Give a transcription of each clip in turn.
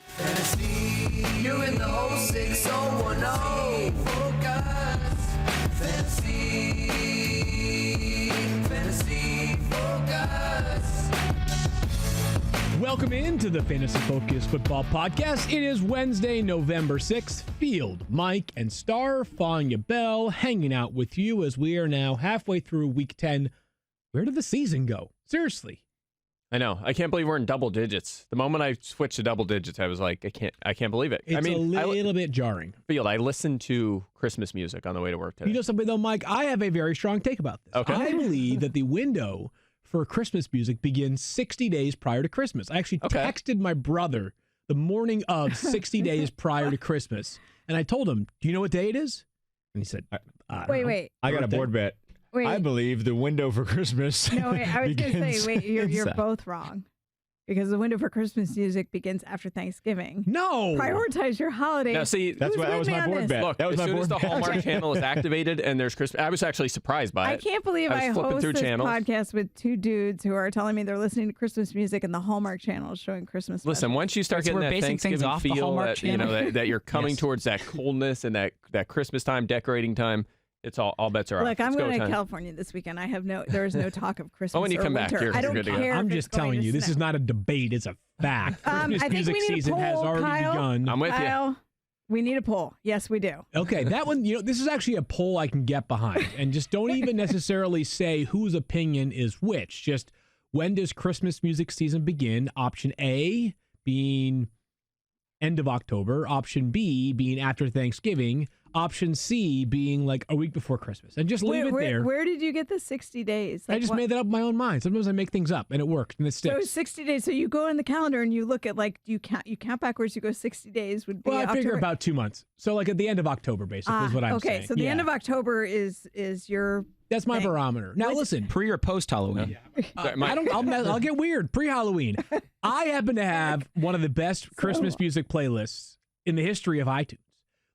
Fantasy, you're in the 06010. Focus. Fantasy Focus. Welcome into the Fantasy Focus Football Podcast. It is Wednesday, November 6th. Field, Mike, and Stephania Bell hanging out with you as we are now halfway through Week 10. Where did the season go? Seriously. I know. I can't believe we're in double digits. The moment I switched to double digits, I was like, I can't believe it. It's a little bit jarring. Field, I listened to Christmas music on the way to work today. You know something, though, Mike? I have a very strong take about this. Okay. I believe that the window for Christmas music begins 60 days prior to Christmas. I actually texted my brother the morning of 60 days prior to Christmas, and I told him, do you know what day it is? And he said, Wait. I got a board bet. Wait. I believe the window for Christmas. No, wait, I was going to say, wait, you're inside. both wrong. Because the window for Christmas music begins after Thanksgiving. No. Prioritize your holidays. Now, see, That was my board bet. Look, that was as my soon board as the bet. Hallmark channel is activated and there's Christmas, I was actually surprised by it. I can't believe I I was flipping host through this channels. podcast with two dudes who are telling me they're listening to Christmas music and the Hallmark channel is showing Christmas Listen, specials. once you start So getting we're that basing things Thanksgiving off the feel, Hallmark that, you know, channel? that you're coming Yes. towards that coldness and that Christmas time, decorating time, it's all bets are off. Look, I'm It's go going to time. California this weekend. There is no talk of Christmas when you or come back, winter. you're I don't good to go. care. I'm if just it's going telling to you, this is snow. not a debate. It's a fact. Christmas I think music we need a season has poll, already Kyle. begun. I'm with you. Kyle, we need a poll. Yes, we do. Okay, that one, this is actually a poll I can get behind. And just don't even necessarily say whose opinion is which. Just when does Christmas music season begin? Option A being end of October. Option B being after Thanksgiving. Option C being like a week before Christmas. And just leave it there. Where did you get the 60 days? I just made that up in my own mind. Sometimes I make things up and it works and it So sticks. 60 days. So you go in the calendar and you look at you count backwards. You go 60 days would be Well, I figure October. about 2 months. So like at the end of October, basically, is what I'm saying. Okay, so the end of October is your. That's my thing. barometer. Now listen, Pre or post Halloween? I'll get weird. Pre-Halloween. I happen to have one of the best Christmas music playlists in the history of iTunes.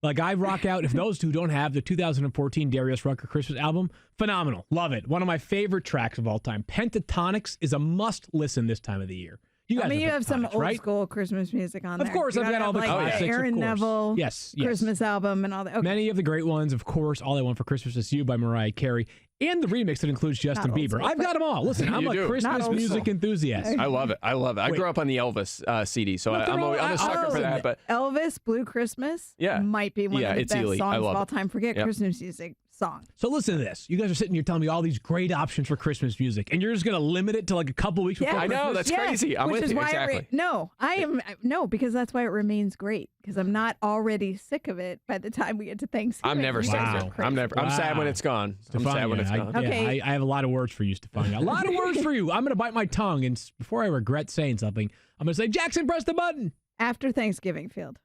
Like I rock out, if those two don't have the 2014 Darius Rucker Christmas album, phenomenal. Love it. One of my favorite tracks of all time. Pentatonics is a must listen this time of the year. You guys you have some Pentatonics, old right? school Christmas music on there. Of course, You I've got gotta all the have, classics, of Aaron course. Neville Yes. Christmas album and all that. Okay. Many of the great ones, of course, All I Want for Christmas Is You by Mariah Carey, and the remix that includes Justin old Bieber. school, I've got them all. Listen, I'm You a do. Not Christmas old music school. enthusiast. I love it. I Wait. grew up on the Elvis CD, so Nothing I'm wrong- a sucker for oh, that. But Elvis Blue Christmas Yeah. might be one Yeah, of the it's best elite. I songs of love all it. time. Forget Yep. Christmas music song. So listen to this. You guys are sitting here telling me all these great options for Christmas music, and you're just going to limit it to like a couple weeks before I know, Christmas? that's crazy. I'm which with is you. why Exactly. No, because that's why it remains great. Because I'm not already sick of it by the time we get to Thanksgiving. I'm never You sick guys of are it. crazy. I'm sad when it's gone. I'm sad when it's Stephania, gone. Okay. I have a lot of words for you, Stephania. A lot of words for you. I'm going to bite my tongue, and before I regret saying something, I'm going to say, Jackson, press the button. After Thanksgiving, Field.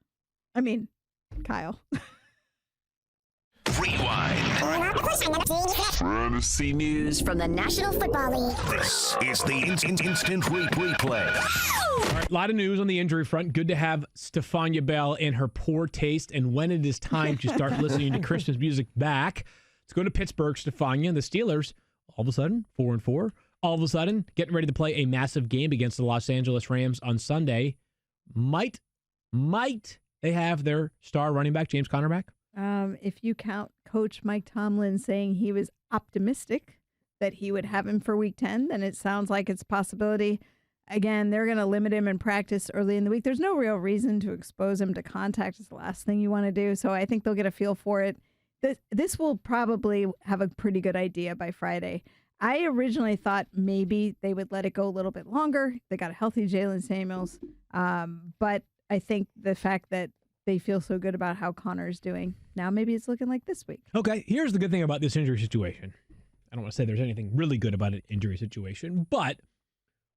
I mean, Kyle. Fantasy news. From the National Football League. This is the instant replay. All right, a lot of news on the injury front. Good to have Stephania Bell and her poor taste, and when it is time to start listening to Christmas music back. Let's go to Pittsburgh, Stephania, and the Steelers. All of a sudden, 4-4. All of a sudden, getting ready to play a massive game against the Los Angeles Rams on Sunday. Might they have their star running back, James Conner, back? If you count Coach Mike Tomlin saying he was optimistic that he would have him for Week 10, then it sounds like it's a possibility. Again, they're going to limit him in practice early in the week. There's no real reason to expose him to contact. It's the last thing you want to do. So I think they'll get a feel for it. This will probably have a pretty good idea by Friday. I originally thought maybe they would let it go a little bit longer. They got a healthy Jalen Samuels. But I think the fact that they feel so good about how Connor is doing, now maybe it's looking like this week. Okay, here's the good thing about this injury situation. I don't want to say there's anything really good about an injury situation, but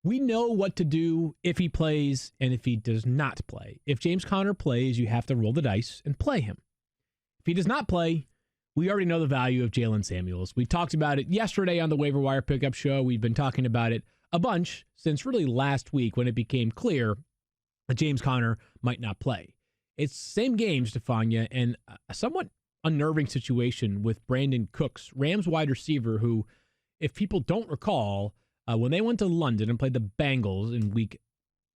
we know what to do if he plays and if he does not play. If James Conner plays, you have to roll the dice and play him. If he does not play, we already know the value of Jalen Samuels. We talked about it yesterday on the Waiver Wire Pickup Show. We've been talking about it a bunch since really last week when it became clear that James Conner might not play. It's same game, Stephania, and a somewhat unnerving situation with Brandon Cooks, Rams wide receiver, who, if people don't recall, when they went to London and played the Bengals in Week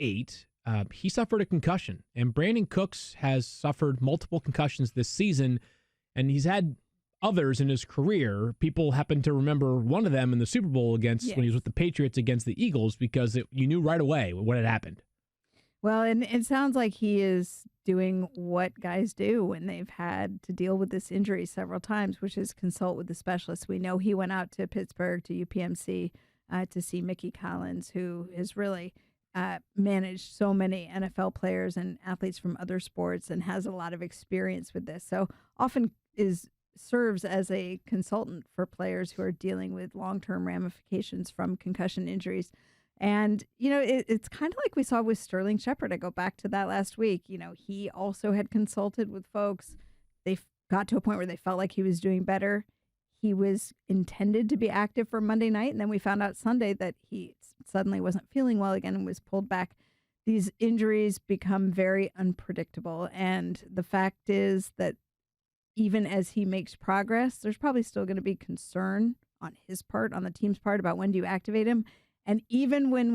8, he suffered a concussion. And Brandon Cooks has suffered multiple concussions this season, and he's had others in his career. People happen to remember one of them in the Super Bowl when he was with the Patriots against the Eagles, because you knew right away what had happened. Well, and it sounds like he is doing what guys do when they've had to deal with this injury several times, which is consult with the specialists. We know he went out to Pittsburgh, to UPMC, to see Mickey Collins, who has really managed so many NFL players and athletes from other sports and has a lot of experience with this. So often serves as a consultant for players who are dealing with long-term ramifications from concussion injuries. And, it's kind of like we saw with Sterling Shepard. I go back to that last week. He also had consulted with folks. They got to a point where they felt like he was doing better. He was intended to be active for Monday night, and then we found out Sunday that he suddenly wasn't feeling well again and was pulled back. These injuries become very unpredictable, and the fact is that even as he makes progress, there's probably still going to be concern on his part, on the team's part, about when do you activate him. And even when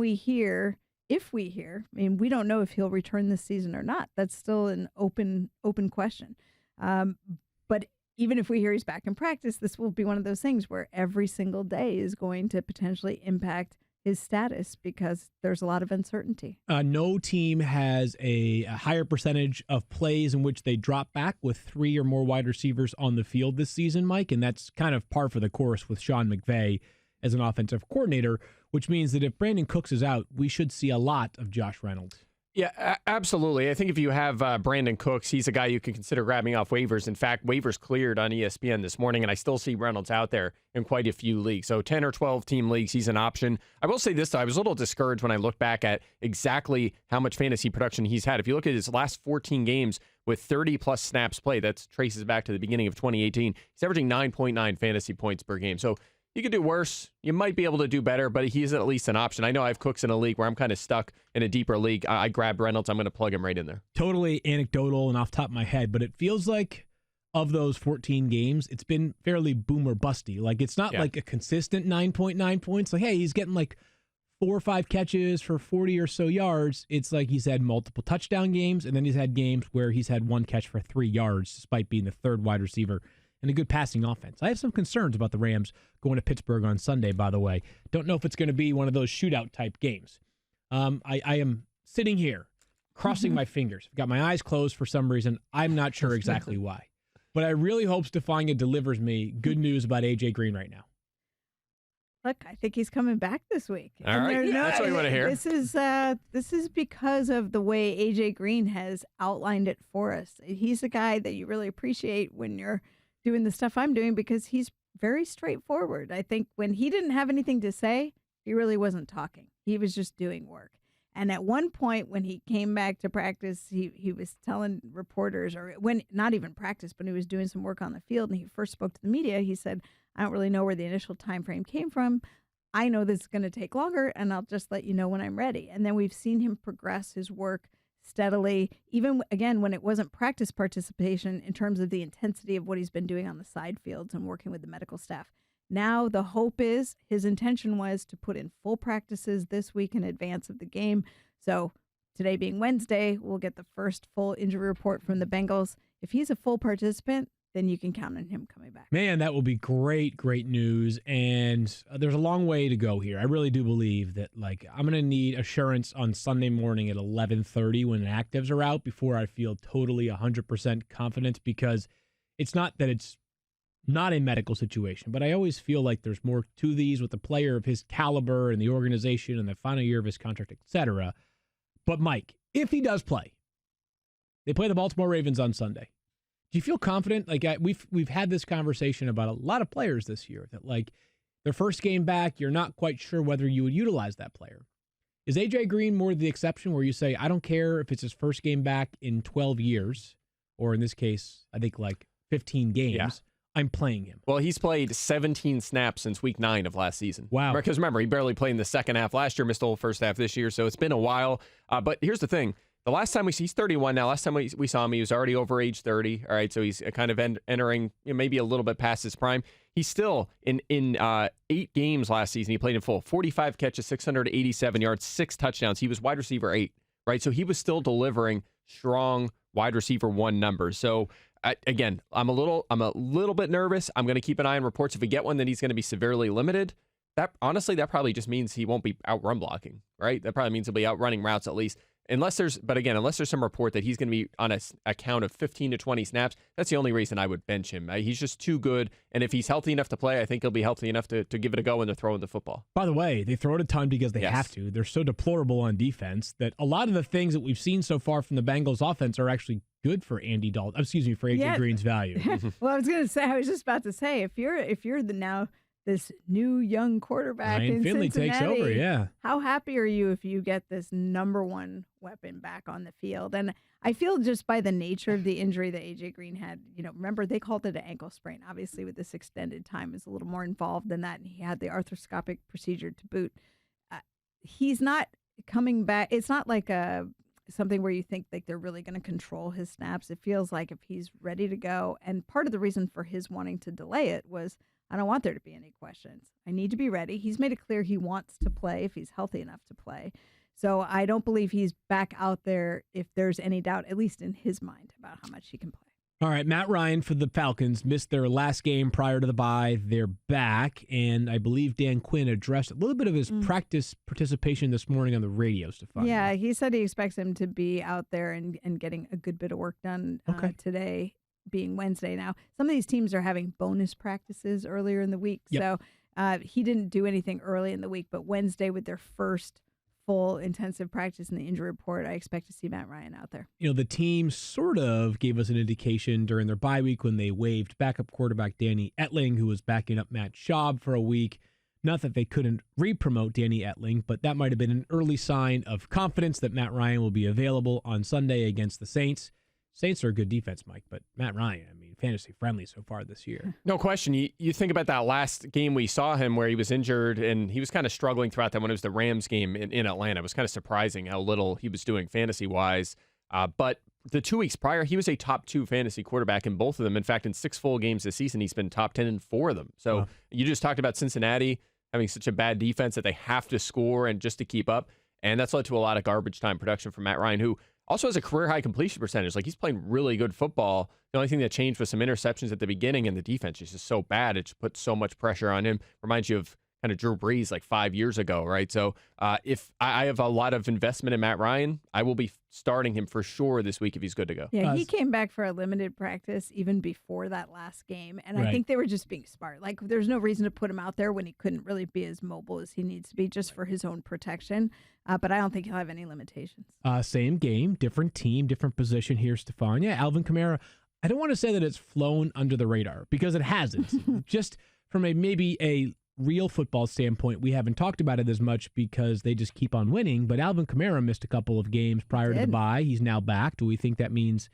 if we hear, we don't know if he'll return this season or not. That's still an open question. But even if we hear he's back in practice, this will be one of those things where every single day is going to potentially impact his status because there's a lot of uncertainty. No team has a higher percentage of plays in which they drop back with 3 or more wide receivers on the field this season, Mike, and that's kind of par for the course with Sean McVay as an offensive coordinator, which means that if Brandon Cooks is out, we should see a lot of Josh Reynolds. Yeah, absolutely. I think if you have Brandon Cooks, he's a guy you can consider grabbing off waivers. In fact, waivers cleared on ESPN this morning, and I still see Reynolds out there in quite a few leagues. So 10 or 12 team leagues, he's an option. I will say this, though. I was a little discouraged when I look back at exactly how much fantasy production he's had. If you look at his last 14 games with 30-plus snaps played, that traces back to the beginning of 2018, he's averaging 9.9 fantasy points per game. So you could do worse. You might be able to do better, but he's at least an option. I know I have Cooks in a league where I'm kind of stuck in a deeper league. I grabbed Reynolds. I'm going to plug him right in there. Totally anecdotal and off the top of my head, but it feels like of those 14 games, it's been fairly boom or busty. Like, it's not like a consistent 9.9 points. Like, hey, he's getting like 4 or 5 catches for 40 or so yards. It's like he's had multiple touchdown games, and then he's had games where he's had 1 catch for 3 yards, despite being the third wide receiver and a good passing offense. I have some concerns about the Rams going to Pittsburgh on Sunday, by the way. Don't know if it's going to be one of those shootout type games. I am sitting here crossing my fingers. I've got my eyes closed for some reason. I'm not sure exactly why. But I really hope Stephania delivers me good news about A.J. Green right now. Look, I think he's coming back this week. All right. That's what you want to hear. This is because of the way A.J. Green has outlined it for us. He's a guy that you really appreciate when you're doing the stuff I'm doing because he's very straightforward. I think when he didn't have anything to say, he really wasn't talking. He was just doing work. And at one point when he came back to practice, he was telling reporters, or when not even practice, but he was doing some work on the field, and he first spoke to the media, he said, I don't really know where the initial time frame came from. I know this is going to take longer, and I'll just let you know when I'm ready. And then we've seen him progress his work steadily, even again when it wasn't practice participation, in terms of the intensity of what he's been doing on the side fields and working with the medical staff. Now the hope is, his intention was to put in full practices this week in advance of the game. So today being Wednesday, we'll get the first full injury report from the Bengals. If he's a full participant, then you can count on him coming back. Man, that will be great news. And there's a long way to go here. I really do believe that, I'm going to need assurance on Sunday morning at 11:30 when the actives are out before I feel totally 100% confident, because it's not that it's not a medical situation, but I always feel like there's more to these with a player of his caliber and the organization and the final year of his contract, etc. But Mike, if he does play, they play the Baltimore Ravens on Sunday. Do you feel confident? We've had this conversation about a lot of players this year that their first game back, you're not quite sure whether you would utilize that player. Is A.J. Green more the exception where you say, I don't care if it's his first game back in 12 years, or in this case, I think 15 games, I'm playing him. Well, he's played 17 snaps since week 9 of last season. Wow. Because remember, he barely played in the second half last year, missed the whole first half this year, so it's been a while. But here's the thing. The last time he's 31 now. Last time we saw him, he was already over age 30. All right, so he's kind of entering maybe a little bit past his prime. He's still in 8 games last season. He played in full, 45 catches, 687 yards, 6 touchdowns. He was wide receiver 8 right? So he was still delivering strong wide receiver 1 numbers. So again, I'm a little bit nervous. I'm going to keep an eye on reports. If we get one that he's going to be severely limited, that probably just means he won't be out run blocking, right? That probably means he'll be out running routes at least. Unless there's some report that he's going to be on a count of 15 to 20 snaps, that's the only reason I would bench him. He's just too good. And if he's healthy enough to play, I think he'll be healthy enough to give it a go when they're throwing the football. By the way, they throw it a ton because they have to. They're so deplorable on defense that a lot of the things that we've seen so far from the Bengals offense are actually good for Andy Dalton. Excuse me, for AJ Green's value. Well, I was just about to say, if you're now this new young quarterback in Finley Cincinnati, takes over, yeah. How happy are you if you get this number 1 weapon back on the field? And I feel just by the nature of the injury that AJ Green had, remember they called it an ankle sprain. Obviously, with this extended time, is a little more involved than that, and he had the arthroscopic procedure to boot. He's not coming back. It's not like something where you think like they're really going to control his snaps. It feels like if he's ready to go, and part of the reason for his wanting to delay it was, I don't want there to be any questions. I need to be ready. He's made it clear he wants to play if he's healthy enough to play. So I don't believe he's back out there if there's any doubt, at least in his mind, about how much he can play. All right, Matt Ryan for the Falcons missed their last game prior to the bye. They're back, and I believe Dan Quinn addressed a little bit of his practice participation this morning on the radio, Stephania. Yeah, he said he expects him to be out there and getting a good bit of work done today, being Wednesday now. Some of these teams are having bonus practices earlier in the week. So he didn't do anything early in the week, but Wednesday with their first full intensive practice in the injury report, I expect to see Matt Ryan out there. The team sort of gave us an indication during their bye week when they waived backup quarterback Danny Etling, who was backing up Matt Schaub for a week. Not that they couldn't re-promote Danny Etling, but that might have been an early sign of confidence that Matt Ryan will be available on Sunday against the Saints. Saints are a good defense, Mike, but Matt Ryan, fantasy friendly so far this year. No question. You think about that last game we saw him where he was injured and he was kind of struggling throughout that when it was the Rams game in Atlanta. It was kind of surprising how little he was doing fantasy-wise. But the 2 weeks prior, he was a top 2 fantasy quarterback in both of them. In fact, in 6 full games this season, he's been top 10 in 4 of them. So You just talked about Cincinnati having such a bad defense that they have to score and just to keep up. And that's led to a lot of garbage time production from Matt Ryan, who also has a career-high completion percentage. Like, he's playing really good football. The only thing that changed was some interceptions at the beginning, and the defense is just so bad. It just puts so much pressure on him. Reminds you of kind of Drew Brees like 5 years ago, right? So if I have a lot of investment in Matt Ryan, I will be starting him for sure this week if he's good to go. Yeah, he came back for a limited practice even before that last game, and I think they were just being smart. Like, there's no reason to put him out there when he couldn't really be as mobile as he needs to be just for his own protection, but I don't think he'll have any limitations. Same game, different team, different position here, Stephania. Alvin Kamara, I don't want to say that it's flown under the radar because it hasn't. Just from maybe a real football standpoint, we haven't talked about it as much because they just keep on winning, but Alvin Kamara missed a couple of games prior to the bye. He's now back. Do we think that means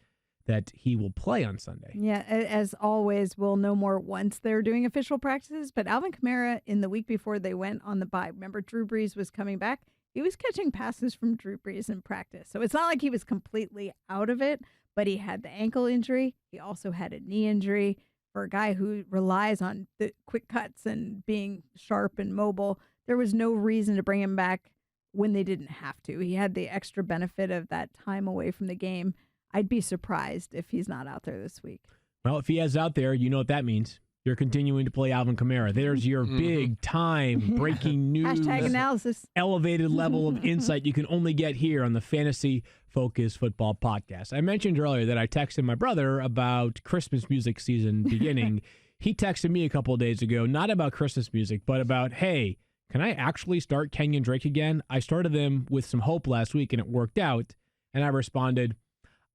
that he will play on Sunday? Yeah, as always, we'll know more once they're doing official practices, but Alvin Kamara, in the week before they went on the bye, remember Drew Brees was coming back? He was catching passes from Drew Brees in practice. So it's not like he was completely out of it, but he had the ankle injury. He also had a knee injury. For a guy who relies on the quick cuts and being sharp and mobile, there was no reason to bring him back when they didn't have to. He had the extra benefit of that time away from the game. I'd be surprised if he's not out there this week. Well, if he is out there, you know what that means. You're continuing to play Alvin Kamara. There's your big time breaking news. Hashtag analysis. Elevated level of insight you can only get here on the Fantasy Focus Football Podcast. I mentioned earlier that I texted my brother about Christmas music season beginning. He texted me a couple of days ago, not about Christmas music, but about, hey, can I actually start Kenyan Drake again? I started them with some hope last week and it worked out. And I responded,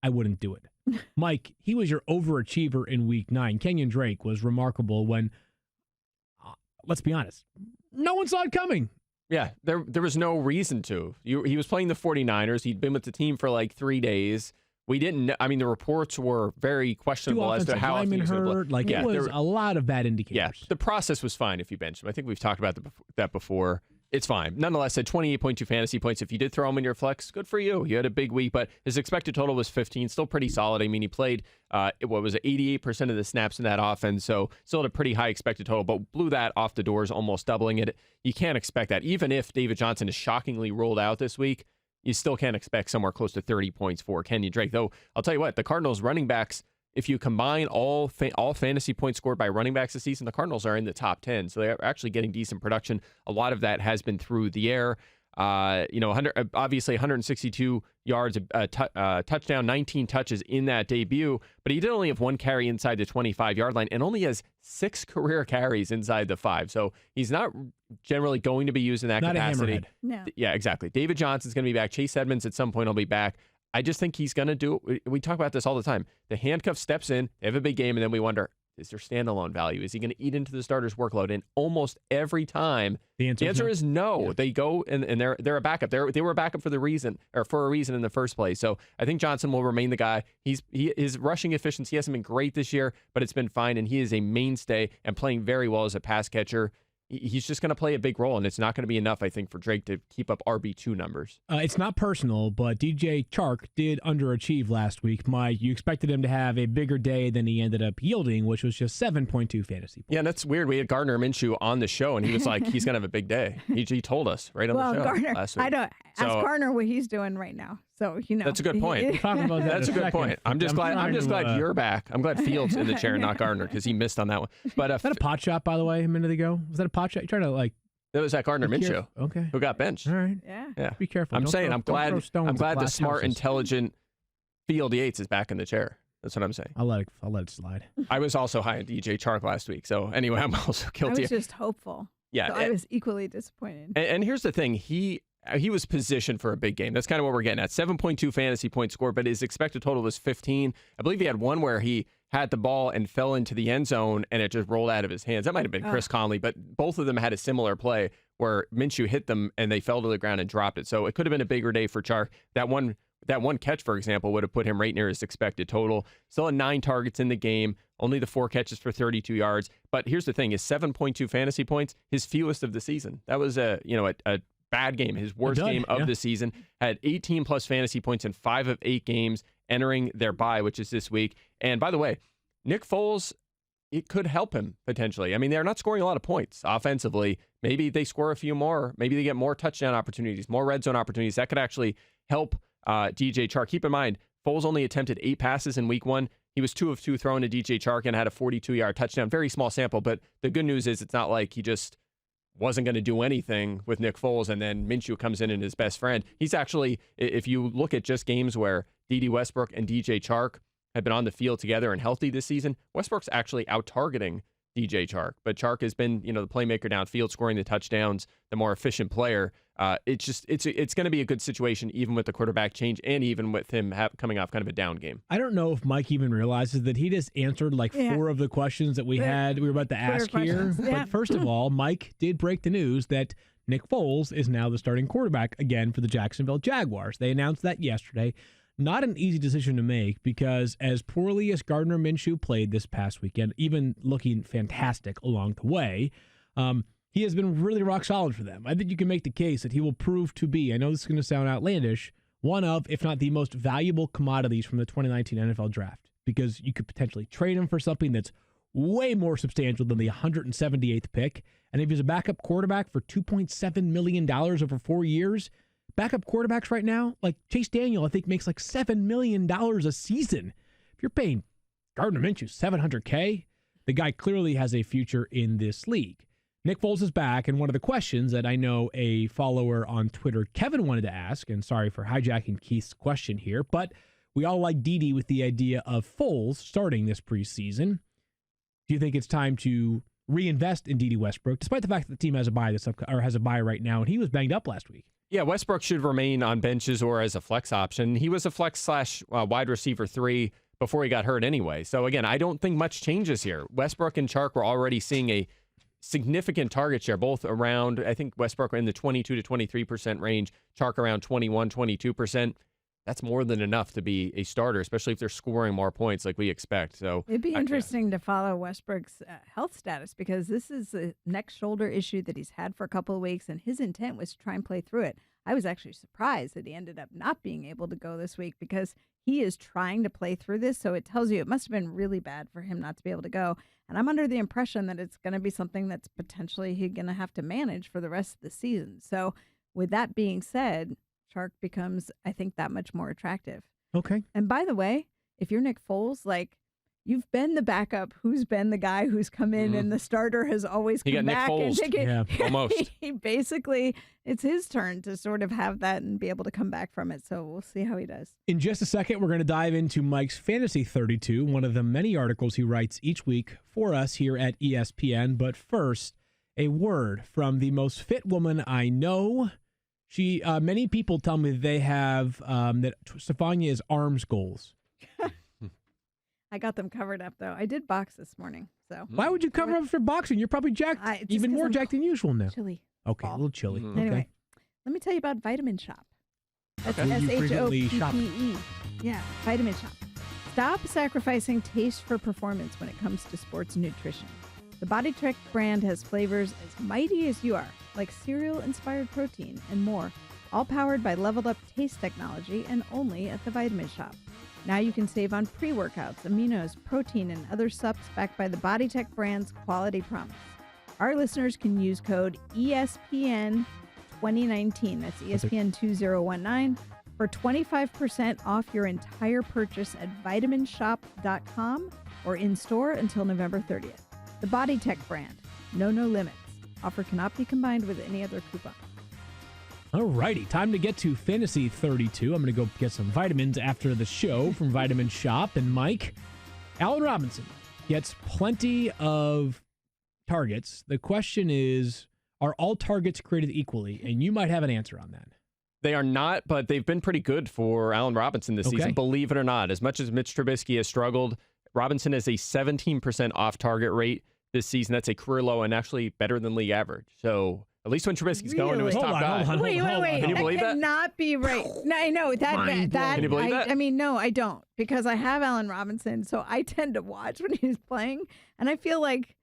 I wouldn't do it. Mike, he was your overachiever in week 9. Kenyan Drake was remarkable when, let's be honest, no one saw it coming. Yeah, there was no reason to. He was playing the 49ers. He'd been with the team for like 3 days. We didn't. I mean, the reports were very questionable as to how often he was hurt. Like, it was a lot of bad indicators. Yeah, the process was fine if you benched him. I think we've talked about that before. It's fine. Nonetheless, at 28.2 fantasy points, if you did throw him in your flex, good for you. You had a big week, but his expected total was 15, still pretty solid. I mean, he played, 88% of the snaps in that offense, so still had a pretty high expected total, but blew that off the doors, almost doubling it. You can't expect that. Even if David Johnson is shockingly rolled out this week, you still can't expect somewhere close to 30 points for Kenyan Drake. Though, I'll tell you what, the Cardinals running backs, if you combine all fantasy points scored by running backs this season, the Cardinals are in the top 10. So they're actually getting decent production. A lot of that has been through the air. Obviously 162 yards, touchdown, 19 touches in that debut, but he did only have one carry inside the 25-yard line and only has 6 career carries inside the 5. So he's not generally going to be used in that capacity. A hammerhead. No. Yeah, exactly. David Johnson's going to be back. Chase Edmonds at some point will be back. I just think he's going to do it. We talk about this all the time. The handcuff steps in, they have a big game, and then we wonder, is there standalone value? Is he going to eat into the starter's workload? And almost every time, the answer is no. Yeah. They go and they're a backup. They were a backup for a reason in the first place. So I think Johnson will remain the guy. His rushing efficiency hasn't been great this year, but it's been fine, and he is a mainstay and playing very well as a pass catcher. He's just going to play a big role, and it's not going to be enough, I think, for Drake to keep up RB2 numbers. It's not personal, but DJ Chark did underachieve last week. Mike, you expected him to have a bigger day than he ended up yielding, which was just 7.2 fantasy points. Yeah, that's weird. We had Gardner Minshew on the show, and he was like, he's going to have a big day. He told us right on the show Gardner, last week. ask Gardner what he's doing right now. So, That's a good point. We'll talk about that That's a good point. I'm just glad you're back. I'm glad Fields in the chair, not Gardner, because he missed on that one. But was that a pot shot, by the way, a minute ago? Was that a pot shot? You're trying to that was that Gardner Minshew. Okay. Who got benched. All right. Yeah. Be careful. I'm saying I'm glad the smart, houses. intelligent Field Yates is back in the chair. That's what I'm saying. I'll let it slide. I was also high on DJ Chark last week. So anyway, I'm also guilty. I was just hopeful. Yeah. So I was equally disappointed. And here's the thing. He was positioned for a big game. That's kind of what we're getting at. 7.2 fantasy points scored, but his expected total was 15. I believe he had one where he had the ball and fell into the end zone and it just rolled out of his hands. That might have been Chris Conley, but both of them had a similar play where Minshew hit them and they fell to the ground and dropped it. So it could have been a bigger day for Chark. That one catch, for example, would have put him right near his expected total. Still had 9 targets in the game, only the 4 catches for 32 yards. But here's the thing, his 7.2 fantasy points, his fewest of the season. That was a bad game, his worst game of the season. Had 18 plus fantasy points in 5 of 8 games entering their bye, which is this week. And by the way, Nick Foles, it could help him potentially. I mean, they're not scoring a lot of points offensively. Maybe they score a few more. Maybe they get more touchdown opportunities, more red zone opportunities. That could actually help DJ Chark. Keep in mind, Foles only attempted 8 passes in week 1. He was 2 of 2 thrown to DJ Chark and had a 42-yard touchdown. Very small sample, but the good news is it's not like he just wasn't going to do anything with Nick Foles and then Minshew comes in and his best friend. He's actually, if you look at just games where D.D. Westbrook and DJ Chark have been on the field together and healthy this season, Westbrook's actually out-targeting DJ Chark. But Chark has been, the playmaker downfield, scoring the touchdowns, the more efficient player. It's going to be a good situation, even with the quarterback change and even with him coming off kind of a down game. I don't know if Mike even realizes that he just answered 4 of the questions that we were about to ask here. Yeah. But first of all, Mike did break the news that Nick Foles is now the starting quarterback again for the Jacksonville Jaguars. They announced that yesterday. Not an easy decision to make because as poorly as Gardner Minshew played this past weekend, even looking fantastic along the way, he has been really rock solid for them. I think you can make the case that he will prove to be, I know this is going to sound outlandish, one of, if not the most valuable commodities from the 2019 NFL draft, because you could potentially trade him for something that's way more substantial than the 178th pick. And if he's a backup quarterback for $2.7 million over 4 years, backup quarterbacks right now, like Chase Daniel, I think makes $7 million a season. If you're paying Gardner Minshew $700K, the guy clearly has a future in this league. Nick Foles is back, and one of the questions that I know a follower on Twitter, Kevin, wanted to ask, and sorry for hijacking Keith's question here, but we all like Dede with the idea of Foles starting this preseason. Do you think it's time to reinvest in Dede Westbrook, despite the fact that the team has a bye right now, and he was banged up last week? Yeah, Westbrook should remain on benches or as a flex option. He was a flex / wide receiver 3 before he got hurt anyway. So again, I don't think much changes here. Westbrook and Chark were already seeing a significant target share, both around, I think Westbrook in the 22 to 23% range, Chark around 21, 22%. That's more than enough to be a starter, especially if they're scoring more points like we expect. So it'd be interesting to follow Westbrook's health status because this is a neck shoulder issue that he's had for a couple of weeks, and his intent was to try and play through it. I was actually surprised that he ended up not being able to go this week because he is trying to play through this. So it tells you it must have been really bad for him not to be able to go. And I'm under the impression that it's going to be something that's potentially he's going to have to manage for the rest of the season. So with that being said, Chark becomes, I think, that much more attractive. Okay. And by the way, if you're Nick Foles, like, you've been the backup who's been the guy who's come in and the starter has always He come got Nick back and Foles. taken. Yeah, almost. He basically, it's his turn to sort of have that and be able to come back from it. So we'll see how he does. In just a second, we're going to dive into Mike's Fantasy 32, one of the many articles he writes each week for us here at ESPN. But first, a word from the most fit woman I know. She, many people tell me they have that Stephania is arms goals. I got them covered up, though. I did box this morning. So Why would you cover up for boxing? You're probably jacked, just even 'cause more I'm jacked than usual now. chilly. Okay, a fall. little chilly. Mhm. Okay. Anyway, let me tell you about Vitamin Shop. That's Where you frequently shop. SHOPPE. Yeah, Vitamin Shop. Stop sacrificing taste for performance when it comes to sports nutrition. The Body Trick brand has flavors as mighty as you are, like cereal-inspired protein and more, all powered by leveled-up taste technology and only at the Vitamin Shop. Now you can save on pre-workouts, aminos, protein, and other subs backed by the Body Tech brand's quality promise. Our listeners can use code ESPN 2019, that's ESPN 2019, for 25% off your entire purchase at vitaminshop.com or in store until November 30th. The Body Tech brand, no limits. Offer cannot be combined with any other coupon. All righty, time to get to Fantasy 32. I'm going to go get some vitamins after the show from Vitamin Shop. And Mike, Allen Robinson gets plenty of targets. The question is, are all targets created equally? And you might have an answer on that. They are not, but they've been pretty good for Allen Robinson this season, believe it or not. As much as Mitch Trubisky has struggled, Robinson has a 17% off-target rate this season. That's a career low and actually better than league average. So at least when Trubisky's going to his Really? top guy. Wait. Can you believe that? Cannot be right. No, I know that. Can you believe that? I mean, no, I don't, because I have Allen Robinson, so I tend to watch when he's playing, and I feel like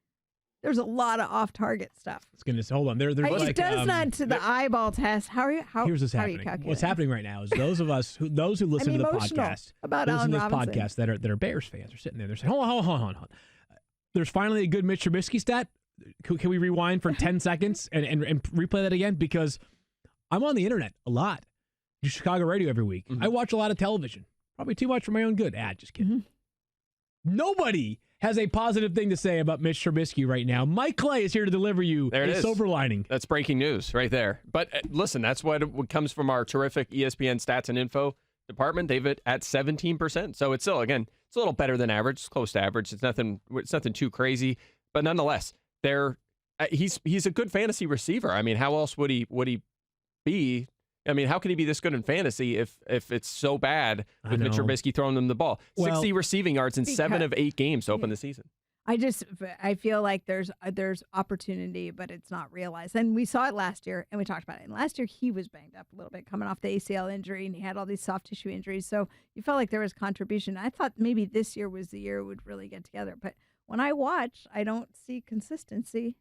there's a lot of off-target stuff. It's going to hold on. There's It like, does not to the eyeball test. How are you? Here's what's how are you happening. calculating? What's happening right now is those of us those who listen I'm to the emotional podcast about those Allen in this Robinson. podcast that are Bears fans are sitting there. They're saying, hold on. There's finally a good Mitch Trubisky stat. Can we rewind for 10 seconds and replay that again? Because I'm on the internet a lot. Do Chicago radio every week. Mm-hmm. I watch a lot of television. Probably too much for my own good. Just kidding. Nobody has a positive thing to say about Mitch Trubisky right now. Mike Clay is here to deliver you There it a is. silver lining. That's breaking news right there. But listen, that's what comes from our terrific ESPN stats and info department. They've it at 17%. So it's still, again, it's a little better than average. It's close to average. It's nothing too crazy. But nonetheless, he's a good fantasy receiver. I mean, how else would he be? I mean, how can he be this good in fantasy if it's so bad with Mitch Trubisky throwing them the ball? 60 receiving yards in 7 of 8 games to open the season. I feel like there's opportunity, but it's not realized. And we saw it last year, and we talked about it. And last year he was banged up a little bit, coming off the ACL injury, and he had all these soft tissue injuries. So you felt like there was contribution. I thought maybe this year was the year it would really get together. But when I watch, I don't see consistency.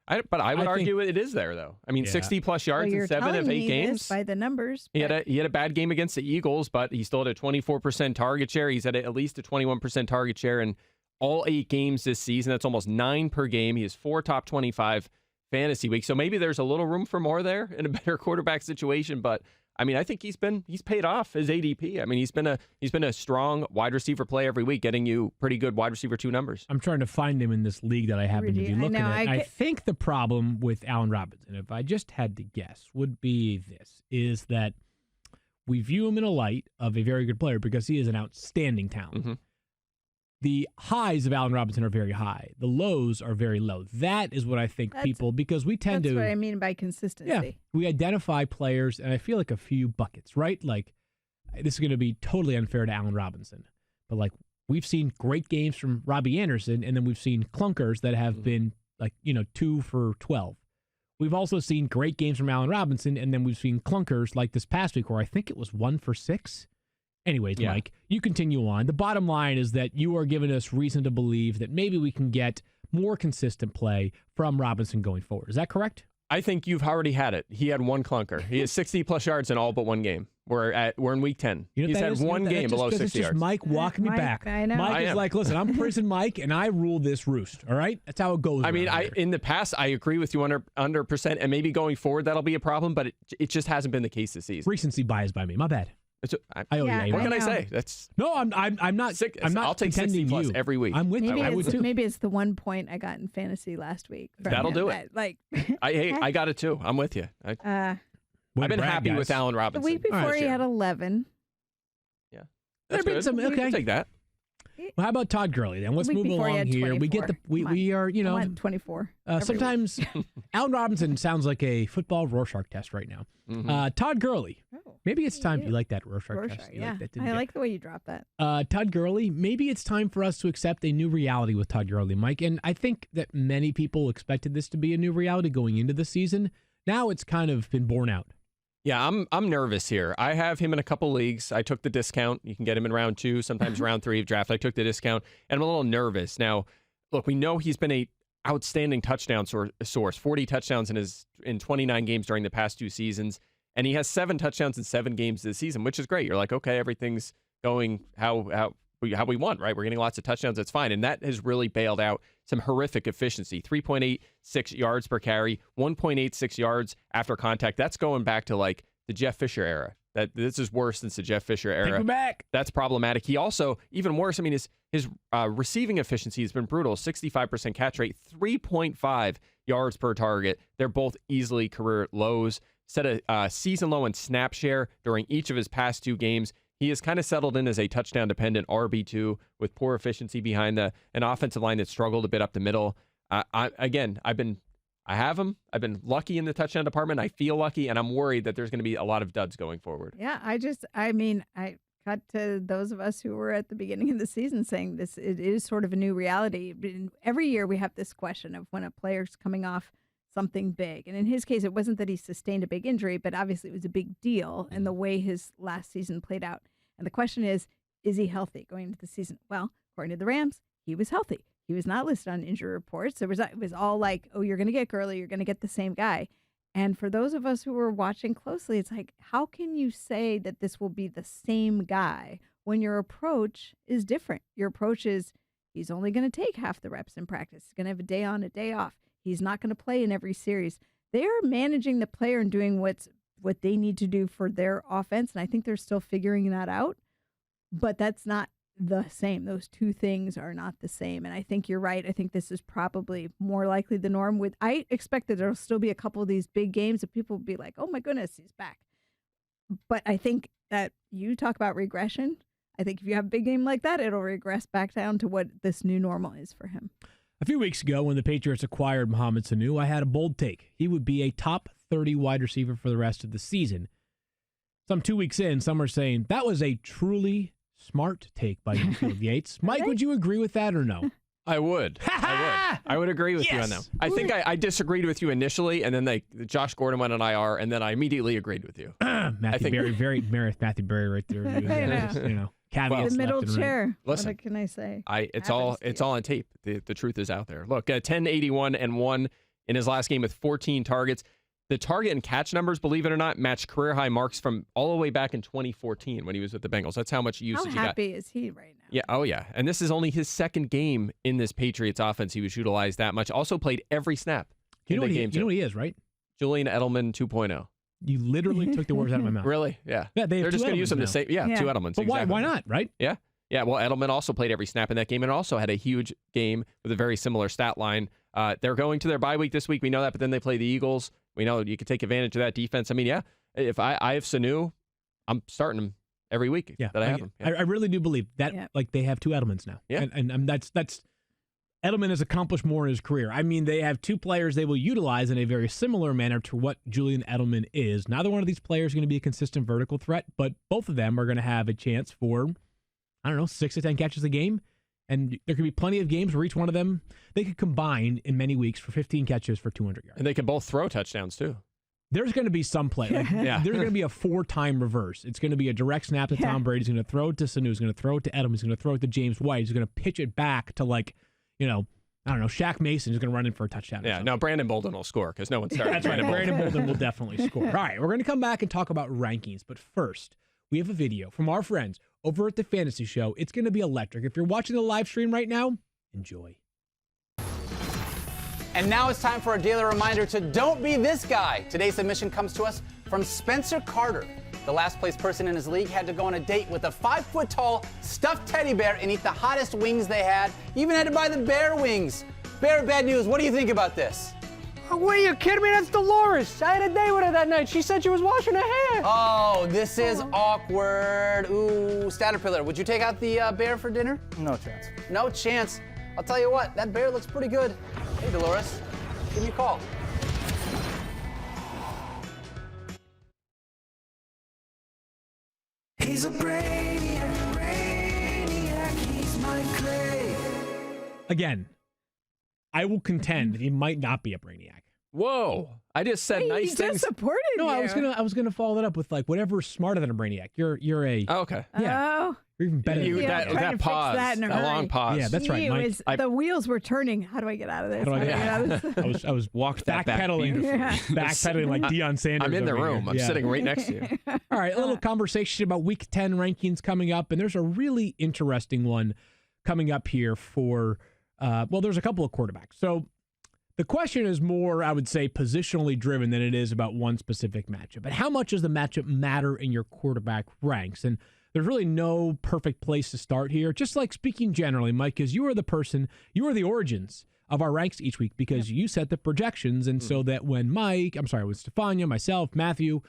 But I would I argue it is there, though. I mean, 60-plus yards in 7 of 8 games. By the numbers. He had a bad game against the Eagles, but he still had a 24% target share. He's had at least a 21% target share in all 8 games this season. That's almost 9 per game. He has 4 top 25 fantasy weeks. So maybe there's a little room for more there in a better quarterback situation. But I mean, I think he's paid off his ADP. I mean, he's been a strong wide receiver play every week, getting you pretty good wide receiver 2 numbers. I'm trying to find him in this league that I happen to be looking at. I think the problem with Allen Robinson, if I just had to guess, would be this, is that we view him in a light of a very good player because he is an outstanding talent. Mm-hmm. The highs of Allen Robinson are very high. The lows are very low. That is what I think because we tend to... That's what I mean by consistency. Yeah, we identify players, and I feel like a few buckets, right? Like, this is going to be totally unfair to Allen Robinson, but like, we've seen great games from Robbie Anderson, and then we've seen clunkers that have been like, 2 for 12. We've also seen great games from Allen Robinson, and then we've seen clunkers like this past week where I think it was 1 for 6. Anyways, Mike, you continue on. The bottom line is that you are giving us reason to believe that maybe we can get more consistent play from Robinson going forward. Is that correct? I think you've already had it. He had 1 clunker. He has 60-plus yards in all but 1 game. We're in week 10. You know He's what that had is? You know one what that- game that's below just- 60 that's yards. just Mike walking me Mike, back. I know. Mike I is am. like, listen, I'm prison Mike, and I rule this roost. All right, that's how it goes. I mean, around here. in the past, I agree with you 100%, and maybe going forward that'll be a problem, but it just hasn't been the case this season. recency bias by me. My bad. I owe Yeah, you. What Amy. can I know. say? That's No, I'm not. Sick. I'm not I'll take 60 contending plus you every week. I'm with you. Maybe I would too. maybe it's the 1 point I got in fantasy last week. from That'll him do it. that, Like, I got it too. I'm with you. Way I've to been brag, happy guys. with Allen the Robinson. week before All right, he sure. had 11. That's There have been good. some- okay. I'll take that. Well, how about Todd Gurley then? Let's The week move before he along had here. We get 24. the we are I went 24. every week. sometimes Allen Robinson sounds like a football Rorschach test right now. Mhm. Todd Gurley. Oh, maybe it's time. yeah. You like that Rorschach Rorschach, test? You yeah. like that, didn't I you? like the way you dropped that. Todd Gurley, maybe it's time for us to accept a new reality with Todd Gurley, Mike. And I think that many people expected this to be a new reality going into the season. Now it's kind of been borne out. Yeah, I'm nervous here. I have him in a couple leagues. I took the discount. You can get him in round 2, sometimes round 3 of draft. I took the discount, and I'm a little nervous. Now, look, we know he's been a outstanding touchdown source, 40 touchdowns in 29 games during the past 2 seasons, and he has 7 touchdowns in 7 games this season, which is great. You're like, okay, everything's going how we want, right? We're getting lots of touchdowns. That's fine. And that has really bailed out some horrific efficiency. 3.86 yards per carry, 1.86 yards after contact. That's going back to like the Jeff Fisher era. This is worse than the Jeff Fisher Take era. me back. That's problematic. He also, even worse, I mean, his receiving efficiency has been brutal. 65% catch rate, 3.5 yards per target. They're both easily career lows. Set a season low in snap share during each of his past 2 games. He has kind of settled in as a touchdown-dependent RB2 with poor efficiency behind an offensive line that struggled a bit up the middle. I have him. I've been lucky in the touchdown department. I feel lucky, and I'm worried that there's going to be a lot of duds going forward. Yeah, I got to those of us who were at the beginning of the season saying it is sort of a new reality. Every year we have this question of when a player's coming off something big. And in his case, it wasn't that he sustained a big injury, but obviously it was a big deal in the way his last season played out. And the question is he healthy going into the season? Well, according to the Rams, he was healthy. He was not listed on injury reports. It was all like, oh, you're going to get Gurley, you're going to get the same guy. And for those of us who were watching closely, it's like, how can you say that this will be the same guy when your approach is different? Your approach is he's only going to take half the reps in practice. He's going to have a day on, a day off. He's not going to play in every series. They are managing the player and doing what they need to do for their offense, and I think they're still figuring that out. But that's not the same. Those two things are not the same. And I think you're right. I think this is probably more likely the norm. I expect that there'll still be a couple of these big games that people will be like, oh my goodness, he's back. But I think that you talk about regression. I think if you have a big game like that, it'll regress back down to what this new normal is for him. A few weeks ago, when the Patriots acquired Mohamed Sanu, I had a bold take. He would be a top 30 wide receiver for the rest of the season. Some 2 weeks in, some are saying that was a truly smart take by Yates. Mike, would you agree with that or no? I would. I would agree with you on that. I think I disagreed with you initially, and then Josh Gordon went on IR, and then I immediately agreed with you. Matthew Berry right there. Caveats The middle left and right. chair. Listen, what can I say? It's all on tape. The truth is out there. Look, 1081 and 1 in his last game with 14 targets. The target and catch numbers, believe it or not, match career high marks from all the way back in 2014 when he was with the Bengals. That's how much usage he got. How happy is he right now? Yeah. Oh, yeah. And this is only his second game in this Patriots offense. He was utilized that much. Also played every snap. You know what he is, right? Julian Edelman 2.0. You literally took the words out of my mouth. Really? Yeah. They're just going to use him the same. Yeah, Yeah. 2 Edelmans. But exactly. why not, right? Yeah. Yeah. Well, Edelman also played every snap in that game and also had a huge game with a very similar stat line. They're going to their bye week this week. We know that, but then they play the Eagles. We know you can take advantage of that defense. I mean, yeah, if I have Sanu, I'm starting him every week that I have him. Yeah. I really do believe that, like, they have 2 Edelmans now. Yeah. And that's Edelman has accomplished more in his career. I mean, they have 2 players they will utilize in a very similar manner to what Julian Edelman is. Neither one of these players is going to be a consistent vertical threat, but both of them are going to have a chance for, 6 to 10 catches a game. And there could be plenty of games where each one of them, they could combine in many weeks for 15 catches for 200 yards. And they can both throw touchdowns, too. There's going to be some play. There's going to be a 4-time reverse. It's going to be a direct snap to Tom Brady. He's going to throw it to Sanu. He's going to throw it to Edelman. He's going to throw it to James White. He's going to pitch it back to, I don't know, Shaq Mason is going to run in for a touchdown. Yeah, no, Brandon Bolden will score because no one started. That's right. Brandon Bolden will definitely score. All right, we're going to come back and talk about rankings. But first, we have a video from our friends over at the Fantasy Show. It's going to be electric. If you're watching the live stream right now, enjoy. And now it's time for a daily reminder to don't be this guy. Today's submission comes to us from Spencer Carter. The last place person in his league had to go on a date with a 5-foot-tall stuffed teddy bear and eat the hottest wings they had. Even had to buy the bear wings. Bear bad news. What do you think about this? What, are you kidding me? That's Dolores. I had a date with her that night. She said she was washing her hair. Oh, this is awkward. Ooh, Caterpillar, would you take out the bear for dinner? No chance. No chance. I'll tell you what, that bear looks pretty good. Hey, Dolores, give me a call. He's a brainiac, he's my clay. Again, I will contend that he might not be a brainiac. Whoa! I just said nice He things. just supported No, you. I was gonna follow that up with like whatever's smarter than a brainiac. You're a Oh, okay. yeah. Oh, You're even better. You, than Yeah, that trying to fix pause, that in a that long hurry. pause. Yeah, that's right, he Mike. was- the wheels were turning. How do I get out of this? How do I How get out of this? I was Walked that back backpedaling, beautifully. backpedaling like Deion Sanders. I'm in the over room. here. I'm Yeah. sitting right next to you. All right, a little conversation about Week 10 rankings coming up, and there's a really interesting one coming up here for. There's a couple of quarterbacks. So the question is more, I would say, positionally driven than it is about one specific matchup. But how much does the matchup matter in your quarterback ranks? And there's really no perfect place to start here. Just like speaking generally, Mike, because you are the the origins of our ranks each week because you set the projections. And so that when with Stephania, myself, Matthew,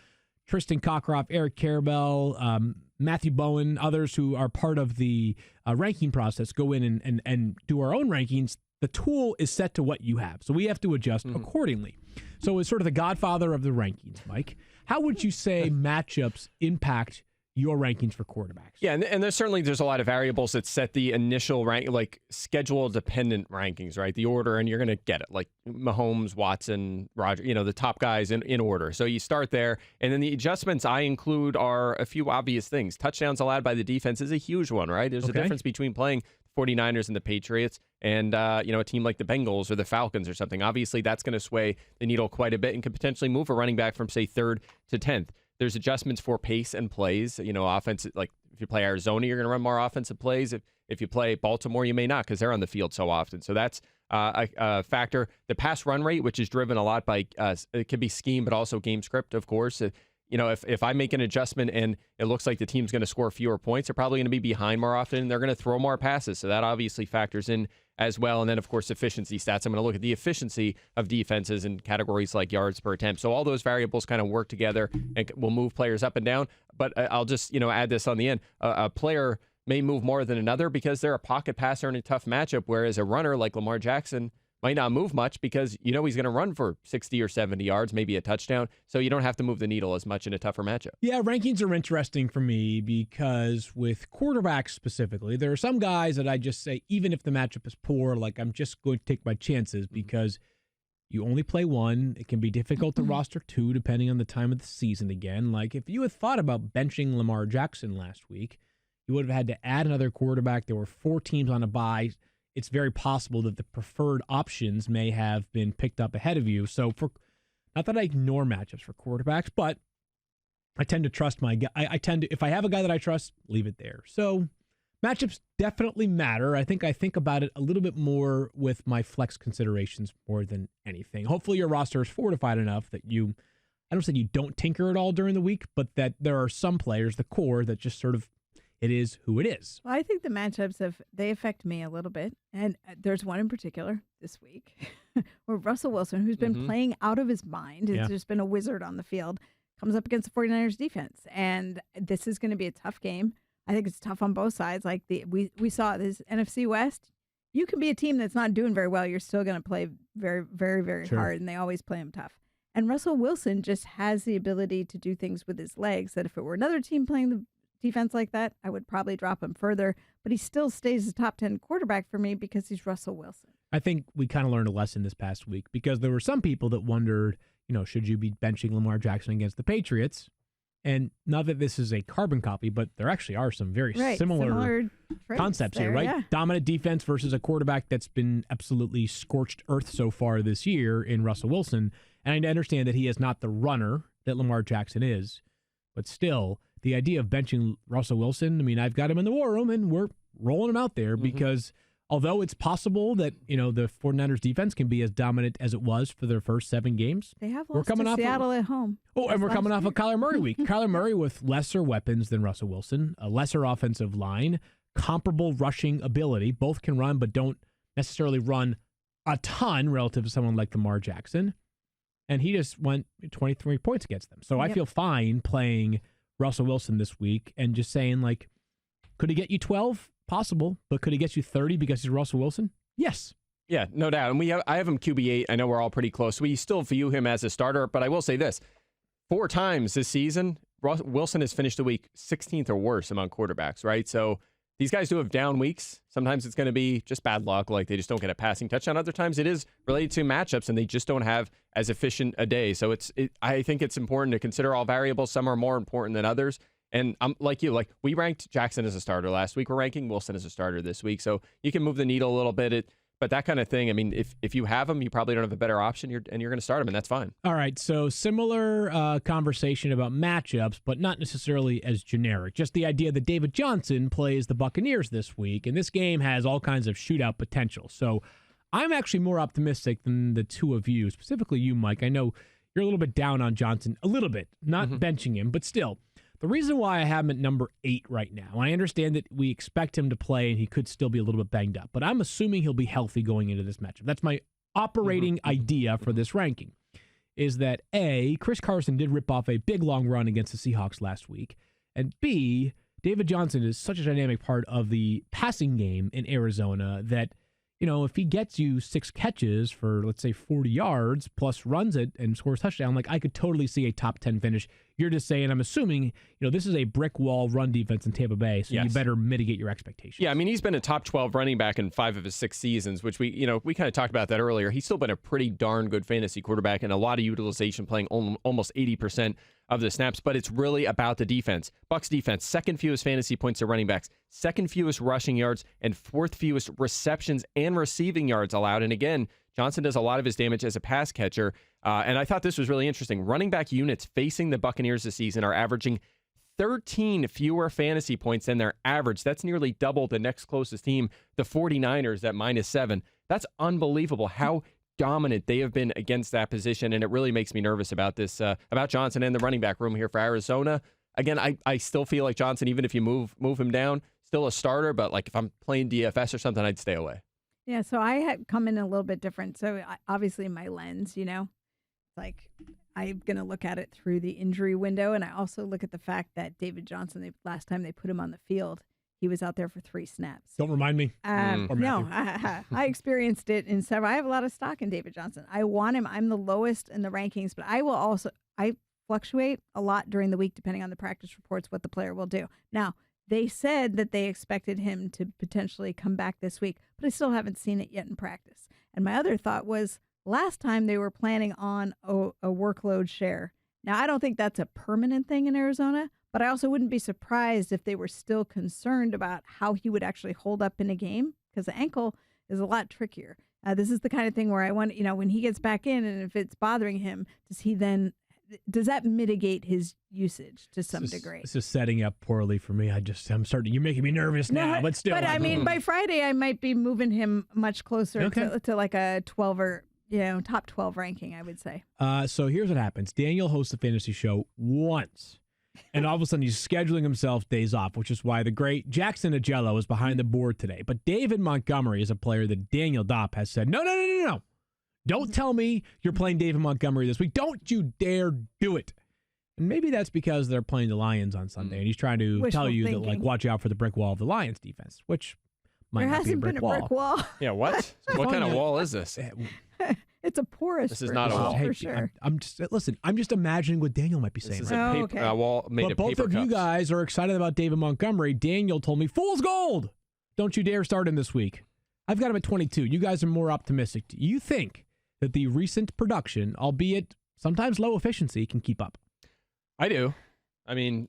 Tristan Cockcroft, Eric Carabell, Matthew Bowen, others who are part of the ranking process go in and do our own rankings. The tool is set to what you have. So we have to adjust accordingly. So it's sort of the godfather of the rankings, Mike. How would you say matchups impact your rankings for quarterbacks? Yeah, and there's a lot of variables that set the initial rank, like schedule-dependent rankings, right? The order, and you're going to get it, like Mahomes, Watson, Roger, the top guys in order. So you start there, and then the adjustments I include are a few obvious things. Touchdowns allowed by the defense is a huge one, right? There's a difference between playing 49ers and the Patriots and, a team like the Bengals or the Falcons or something. Obviously, that's going to sway the needle quite a bit and could potentially move a running back from, say, 3rd to 10th. There's adjustments for pace and plays. Offense, like if you play Arizona, you're going to run more offensive plays. If you play Baltimore, you may not because they're on the field so often. So that's a factor. The pass run rate, which is driven a lot by, it could be scheme, but also game script, of course. If I make an adjustment and it looks like the team's going to score fewer points, they're probably going to be behind more often. And they're going to throw more passes. So that obviously factors in as well. And then, of course, efficiency stats. I'm going to look at the efficiency of defenses in categories like yards per attempt. So all those variables kind of work together and will move players up and down. But I'll just, add this on the end. A player may move more than another because they're a pocket passer in a tough matchup, whereas a runner like Lamar Jackson might not move much because he's going to run for 60 or 70 yards, maybe a touchdown. So you don't have to move the needle as much in a tougher matchup. Yeah, rankings are interesting for me because with quarterbacks specifically, there are some guys that I just say, even if the matchup is poor, like I'm just going to take my chances because you only play one. It can be difficult to roster two depending on the time of the season again. Like if you had thought about benching Lamar Jackson last week, you would have had to add another quarterback. There were 4 teams on a bye. It's very possible that the preferred options may have been picked up ahead of you. So not that I ignore matchups for quarterbacks, but I tend to trust my guy. If I have a guy that I trust, leave it there. So matchups definitely matter. I think about it a little bit more with my flex considerations more than anything. Hopefully your roster is fortified enough that I don't say you don't tinker at all during the week, but that there are some players, the core, that just sort of, it is who it is. Well, I think the matchups they affect me a little bit. And there's one in particular this week where Russell Wilson, who's been playing out of his mind, has just been a wizard on the field, comes up against the 49ers defense. And this is going to be a tough game. I think it's tough on both sides. Like we saw this NFC West. You can be a team that's not doing very well. You're still going to play very, very, very hard. And they always play them tough. And Russell Wilson just has the ability to do things with his legs that if it were another team playing the defense like that, I would probably drop him further, but he still stays a top 10 quarterback for me because he's Russell Wilson. I think we kind of learned a lesson this past week because there were some people that wondered, should you be benching Lamar Jackson against the Patriots? And not that this is a carbon copy, but there actually are some very Right, similar traits concepts there, here, right? yeah. Dominant defense versus a quarterback that's been absolutely scorched earth so far this year in Russell Wilson. And I understand that he is not the runner that Lamar Jackson is, but still, the idea of benching Russell Wilson, I mean, I've got him in the war room, and we're rolling him out there because although it's possible that, the 49ers defense can be as dominant as it was for their first 7 games. They have We're lost coming to off Seattle at home. Oh, and we're Last coming off year. of Kyler Murray week. Kyler Murray with lesser weapons than Russell Wilson, a lesser offensive line, comparable rushing ability. Both can run, but don't necessarily run a ton relative to someone like Lamar Jackson. And he just went 23 points against them. So I feel fine playing Russell Wilson this week and just saying, like, could he get you 12? Possible. But could he get you 30 because he's Russell Wilson? Yes. Yeah, no doubt. And I have him QB8. I know we're all pretty close. We still view him as a starter, but I will say this. 4 times this season, Wilson has finished the week 16th or worse among quarterbacks, right? So these guys do have down weeks. Sometimes it's going to be just bad luck, like they just don't get a passing touchdown. Other times it is related to matchups, and they just don't have as efficient a day. So I think it's important to consider all variables. Some are more important than others. And I'm like you, we ranked Jackson as a starter last week. We're ranking Wilson as a starter this week. So you can move the needle a little bit. But that kind of thing, I mean, if you have him, you probably don't have a better option, and you're going to start him, and that's fine. All right, so similar conversation about matchups, but not necessarily as generic. Just the idea that David Johnson plays the Buccaneers this week, and this game has all kinds of shootout potential. So I'm actually more optimistic than the two of you, specifically you, Mike. I know you're a little bit down on Johnson, a little bit, not benching him, but still. The reason why I have him at number 8 right now, I understand that we expect him to play and he could still be a little bit banged up, but I'm assuming he'll be healthy going into this matchup. That's my operating idea for this ranking, is that A, Chris Carson did rip off a big long run against the Seahawks last week, and B, David Johnson is such a dynamic part of the passing game in Arizona that, if he gets you 6 catches for, let's say, 40 yards, plus runs it and scores a touchdown, I could totally see a top 10 finish. You're just saying, I'm assuming, this is a brick wall run defense in Tampa Bay, so you better mitigate your expectations. Yeah, I mean, he's been a top 12 running back in 5 of his 6 seasons, which we kind of talked about that earlier. He's still been a pretty darn good fantasy quarterback and a lot of utilization, playing almost 80% of the snaps, but it's really about the defense. Bucs defense, second fewest fantasy points to running backs, second fewest rushing yards, and fourth fewest receptions and receiving yards allowed. And again, Johnson does a lot of his damage as a pass catcher. And I thought this was really interesting. Running back units facing the Buccaneers this season are averaging 13 fewer fantasy points than their average. That's nearly double the next closest team, the 49ers, at -7. That's unbelievable how dominant they have been against that position, and it really makes me nervous about this, about Johnson and the running back room here for Arizona. Again, I still feel like Johnson, even if you move him down, still a starter, but if I'm playing DFS or something, I'd stay away. Yeah, so I had come in a little bit different. So obviously my lens, I'm going to look at it through the injury window, and I also look at the fact that David Johnson, last time they put him on the field, he was out there for 3 snaps. Don't remind me. No, I experienced it in several. I have a lot of stock in David Johnson. I want him. I'm the lowest in the rankings, but I fluctuate a lot during the week depending on the practice reports, what the player will do. Now, they said that they expected him to potentially come back this week, but I still haven't seen it yet in practice. And my other thought was last time they were planning on a workload share. Now, I don't think that's a permanent thing in Arizona, but I also wouldn't be surprised if they were still concerned about how he would actually hold up in a game, because the ankle is a lot trickier. This is the kind of thing where I want, when he gets back in and if it's bothering him, does that mitigate his usage to some degree? This is setting up poorly for me. You're making me nervous now, but still. But I mean, by Friday, I might be moving him much closer to like a 12 or, top 12 ranking, I would say. So here's what happens. Daniel hosts the fantasy show once. And all of a sudden, he's scheduling himself days off, which is why the great Jackson Agello is behind the board today. But David Montgomery is a player that Daniel Dopp has said, no. Don't tell me you're playing David Montgomery this week. Don't you dare do it. And maybe that's because they're playing the Lions on Sunday, and he's trying to tell you that, watch out for the brick wall of the Lions defense, which might not be a brick wall. There hasn't been a brick wall. Yeah, what? What kind of wall is this? It's a porous. This is not a wall. for sure. I'm just imagining what Daniel might be saying. This is a wall made of paper cups. But both of you guys are excited about David Montgomery. Daniel told me, fool's gold. Don't you dare start him this week. I've got him at 22. You guys are more optimistic. Do you think that the recent production, albeit sometimes low efficiency, can keep up? I do. I mean,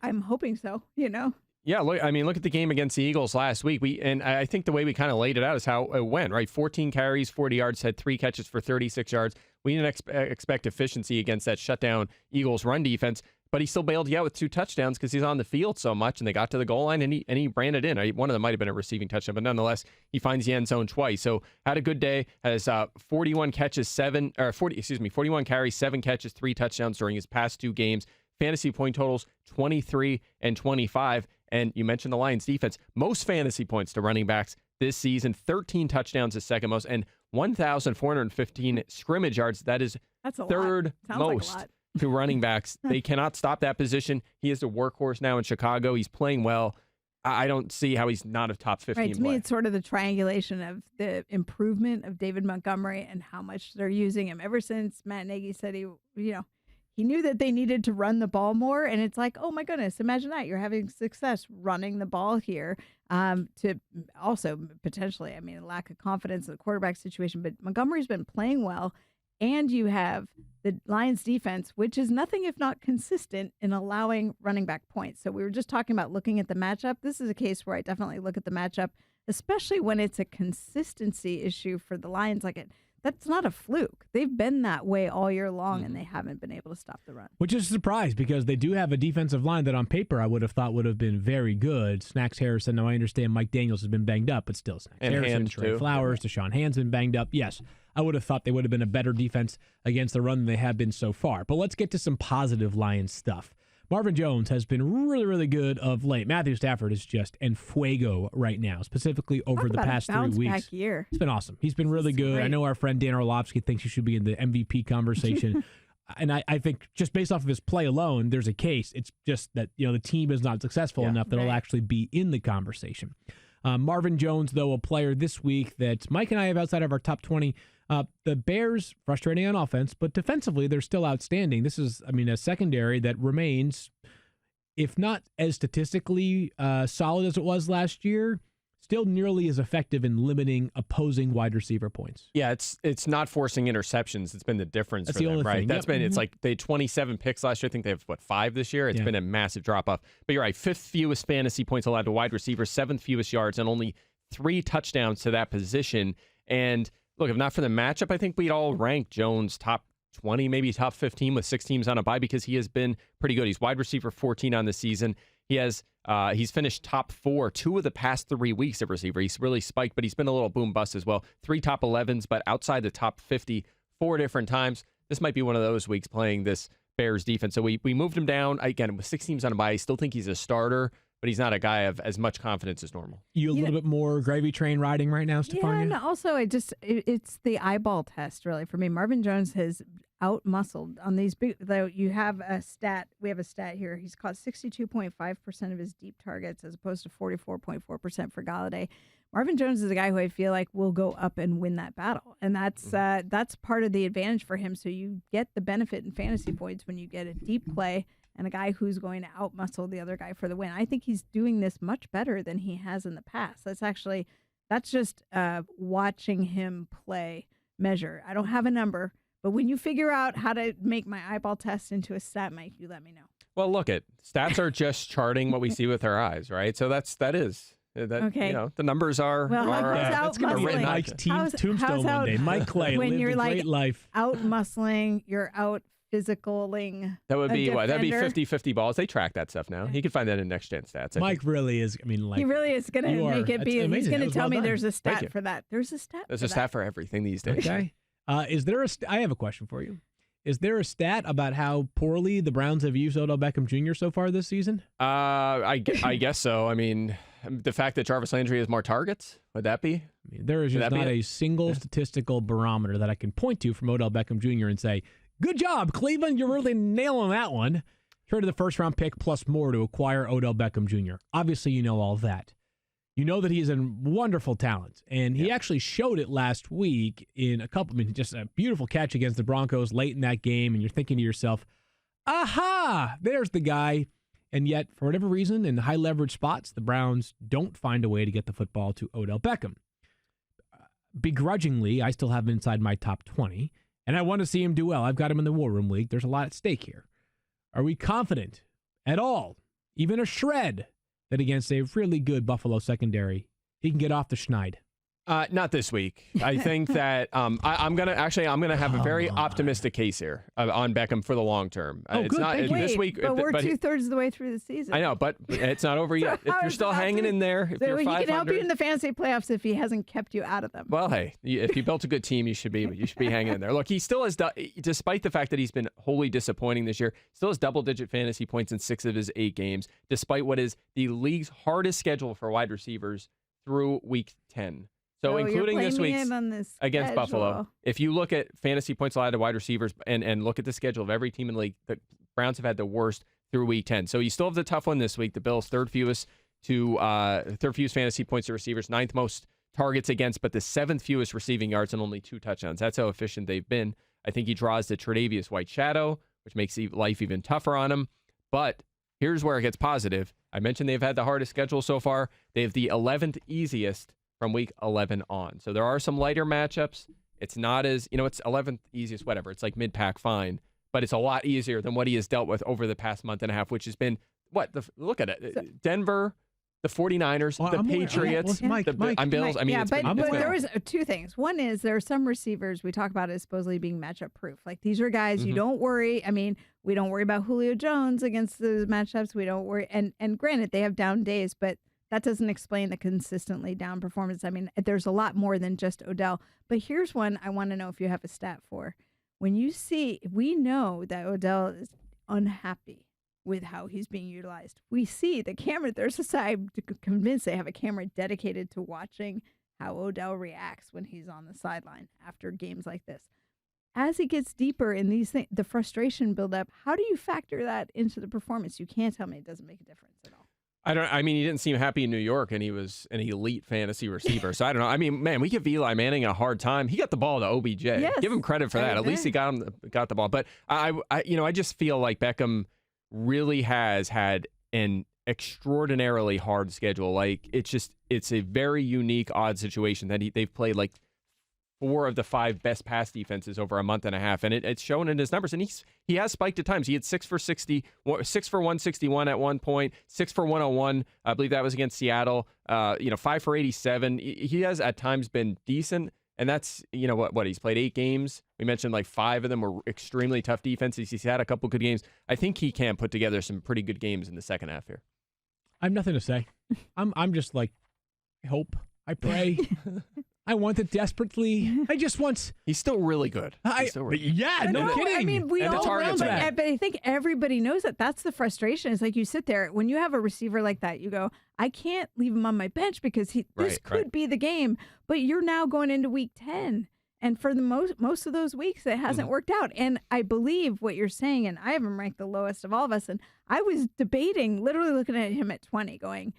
I'm hoping so, Yeah, look at the game against the Eagles last week. I think the way we kind of laid it out is how it went, right? 14 carries, 40 yards, had 3 catches for 36 yards. We didn't expect efficiency against that shutdown Eagles run defense, but he still bailed you out with 2 touchdowns because he's on the field so much, and they got to the goal line and he ran it in. One of them might have been a receiving touchdown, but nonetheless, he finds the end zone twice. So had a good day. Has 41 carries, 7 catches, 3 touchdowns during his past 2 games. Fantasy point totals 23 and 25. And you mentioned the Lions defense. Most fantasy points to running backs this season. 13 touchdowns is second most. And 1,415 scrimmage yards. That's third most to running backs. They cannot stop that position. He is a workhorse now in Chicago. He's playing well. I don't see how he's not a top 15 Right, to me, it's sort of the triangulation of the improvement of David Montgomery and how much they're using him. Ever since Matt Nagy said he knew that they needed to run the ball more, and it's like, oh my goodness, imagine that. You're having success running the ball here. To also potentially, a lack of confidence in the quarterback situation, but Montgomery's been playing well, and you have the Lions defense, which is nothing if not consistent in allowing running back points. So we were just talking about looking at the matchup. This is a case where I definitely look at the matchup, especially when it's a consistency issue for the Lions. That's not a fluke. They've been that way all year long, and they haven't been able to stop the run. Which is a surprise because they do have a defensive line that on paper I would have thought would have been very good. Snacks Harrison, now I understand Mike Daniels has been banged up, but still Snacks Harrison, Trey Flowers, Deshaun Hand's been banged up. Yes, I would have thought they would have been a better defense against the run than they have been so far. But let's get to some positive Lions stuff. Marvin Jones has been really, really good of late. Matthew Stafford is just en fuego right now, specifically over the past 3 weeks. Back year. It's been awesome. He's been really good. Great. I know our friend Dan Orlovsky thinks he should be in the MVP conversation. And I think just based off of his play alone, there's a case. It's just that the team is not successful enough that he'll actually be in the conversation. Marvin Jones, though, a player this week that Mike and I have outside of our top 20. The Bears, frustrating on offense, but defensively, they're still outstanding. This is, a secondary that remains, if not as statistically solid as it was last year, still nearly as effective in limiting opposing wide receiver points. Yeah, it's not forcing interceptions. It's been the difference That's for the them, only right? thing. That's been, it's like they had 27 picks last year. I think they have, 5 this year? It's been a massive drop-off. But you're right, 5th fewest fantasy points allowed to wide receivers, 7th fewest yards, and only 3 touchdowns to that position. And look, if not for the matchup, I think we'd all rank Jones top 20, maybe top 15 with 6 teams on a bye because he has been pretty good. He's wide receiver 14 on the season. He's finished top 4 2 of the past 3 weeks of receiver. He's really spiked, but he's been a little boom bust as well. 3 top 11s, but outside the top 50 4 different times. This might be one of those weeks playing this Bears defense. So we moved him down. Again, with 6 teams on a bye, I still think he's a starter, but he's not a guy of as much confidence as normal. You a little bit more gravy train riding right now, Stephania? Yeah, and also it's the eyeball test, really, for me. Marvin Jones has out-muscled on these big, though you have a stat, we have a stat here. He's caught 62.5% of his deep targets as opposed to 44.4% for Galladay. Marvin Jones is a guy who I feel like will go up and win that battle. And that's part of the advantage for him. So you get the benefit in fantasy points when you get a deep play and a guy who's going to outmuscle the other guy for the win. I think he's doing this much better than he has in the past. That's just watching him play measure. I don't have a number, but when you figure out how to make my eyeball test into a stat, Mike, you let me know. Well, look, stats are just charting what we see with our eyes, right? So that is. Okay. The numbers are. That's going to be Mike's tombstone one day. Mike Clay when lived you're a great life. Out muscling, you're out physicaling. That would be what? That'd be 50-50 balls. They track that stuff now. He could find that in next gen stats. Mike really is. He really is going to make it be. He's going to tell me there's a stat for that. There's a stat. There's a stat for everything these days. Okay. I have a question for you. Is there a stat about how poorly the Browns have used Odell Beckham Jr. so far this season? I guess so. I mean, the fact that Jarvis Landry has more targets, would that be? There is just not a single statistical barometer that I can point to from Odell Beckham Jr. and say, good job, Cleveland. You're really nailing that one. Traded the first-round pick plus more to acquire Odell Beckham Jr. Obviously, you know all that. You know that he's a wonderful talent, and he actually showed it last week in just a beautiful catch against the Broncos late in that game, and you're thinking to yourself, aha, there's the guy. And yet, for whatever reason, in high-leverage spots, the Browns don't find a way to get the football to Odell Beckham. Begrudgingly, I still have him inside my top 20, and I want to see him do well. I've got him in the War Room League. There's a lot at stake here. Are we confident at all, even a shred, that against a really good Buffalo secondary, he can get off the schneid? Not this week. I think that I'm gonna have a very optimistic case here on Beckham for the long term. It's good. not this week. But we're 2/3 of the way through the season. I know, but it's not over yet. If you're still hanging in there, if you're 500, he can help you in the fantasy playoffs if he hasn't kept you out of them. Well, hey, if you built a good team, you should be hanging in there. Look, he still has, despite the fact that he's been wholly disappointing this year, still has double-digit fantasy points in 6 of his 8 games, despite what is the league's hardest schedule for wide receivers through Week 10. So including this week's against Buffalo, if you look at fantasy points allowed to wide receivers and look at the schedule of every team in the league, the Browns have had the worst through Week 10. So you still have the tough one this week. The Bills third fewest fantasy points to receivers, 9th most targets against, but the 7th fewest receiving yards and only 2 touchdowns. That's how efficient they've been. I think he draws the Tre'Davious White shadow, which makes life even tougher on him. But here's where it gets positive. I mentioned they've had the hardest schedule so far. They have the 11th easiest from Week 11 on. So there are some lighter matchups. It's not as, it's 11th easiest, whatever. It's like mid-pack fine, but it's a lot easier than what he has dealt with over the past month and a half, which has been, look at it. Denver, the 49ers, the Patriots, the Bills. But there was 2 things. One is there are some receivers we talk about as supposedly being matchup proof. Like these are guys you don't worry. I mean, we don't worry about Julio Jones against the matchups. We don't worry. And granted, they have down days, but that doesn't explain the consistently down performance. I mean, there's a lot more than just Odell. But here's one I want to know if you have a stat for. When you see, we know that Odell is unhappy with how he's being utilized. We see the camera. There's a side convinced they have a camera dedicated to watching how Odell reacts when he's on the sideline after games like this. As he gets deeper in these things, the frustration buildup, how do you factor that into the performance? You can't tell me it doesn't make a difference at all. He didn't seem happy in New York, and he was an elite fantasy receiver. So I don't know. I mean, man, we give Eli Manning a hard time. He got the ball to OBJ. Yes, give him credit for that. At least he got the ball. But I just feel like Beckham really has had an extraordinarily hard schedule. Like it's a very unique, odd situation that they've played like 4 of the 5 best pass defenses over a month and a half, and it's shown in his numbers. And he has spiked at times. He had 6 for 60, 6 for 161 at one point, 6 for 101. I believe that was against Seattle. 5 for 87. He has at times been decent, and that's what he's played 8 games. We mentioned like 5 of them were extremely tough defenses. He's had a couple good games. I think he can put together some pretty good games in the second half here. I have nothing to say. I'm just like, I hope, I pray. I want it desperately. I just want. He's still really good. No kidding. I mean, we all know that, but I think everybody knows that. That's the frustration. It's like you sit there when you have a receiver like that. You go, I can't leave him on my bench because this could be the game. But you're now going into Week 10, and for the most of those weeks, it hasn't worked out. And I believe what you're saying, and I have him ranked the lowest of all of us. And I was debating, literally looking at him at 20, going,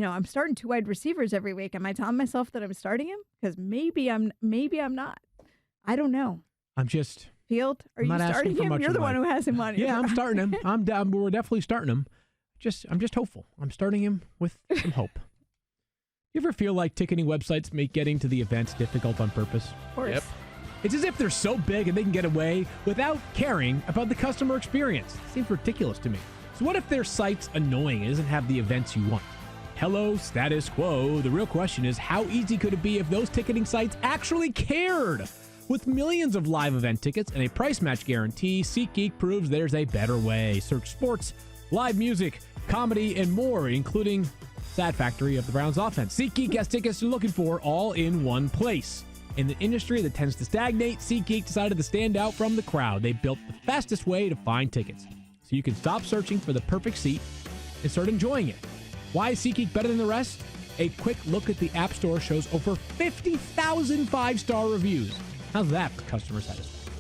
I'm starting 2 wide receivers every week. Am I telling myself that I'm starting him? Because maybe I'm not. I don't know. I'm just. Field, are you starting him? You're the one who has him on. Yeah, I'm starting him. I'm down. We're definitely starting him. I'm just hopeful. I'm starting him with some hope. You ever feel like ticketing websites make getting to the events difficult on purpose? Of course. Yep. It's as if they're so big and they can get away without caring about the customer experience. It seems ridiculous to me. So what if their site's annoying and doesn't have the events you want? Hello, status quo. The real question is, how easy could it be if those ticketing sites actually cared? With millions of live event tickets and a price match guarantee, SeatGeek proves there's a better way. Search sports, live music, comedy, and more, including Sad Factory of the Browns offense. SeatGeek has tickets you're looking for all in one place. In the industry that tends to stagnate, SeatGeek decided to stand out from the crowd. They built the fastest way to find tickets, so you can stop searching for the perfect seat and start enjoying it. Why is SeatGeek better than the rest? A quick look at the App Store shows over 50,000 5-star reviews. How's that for customer satisfaction?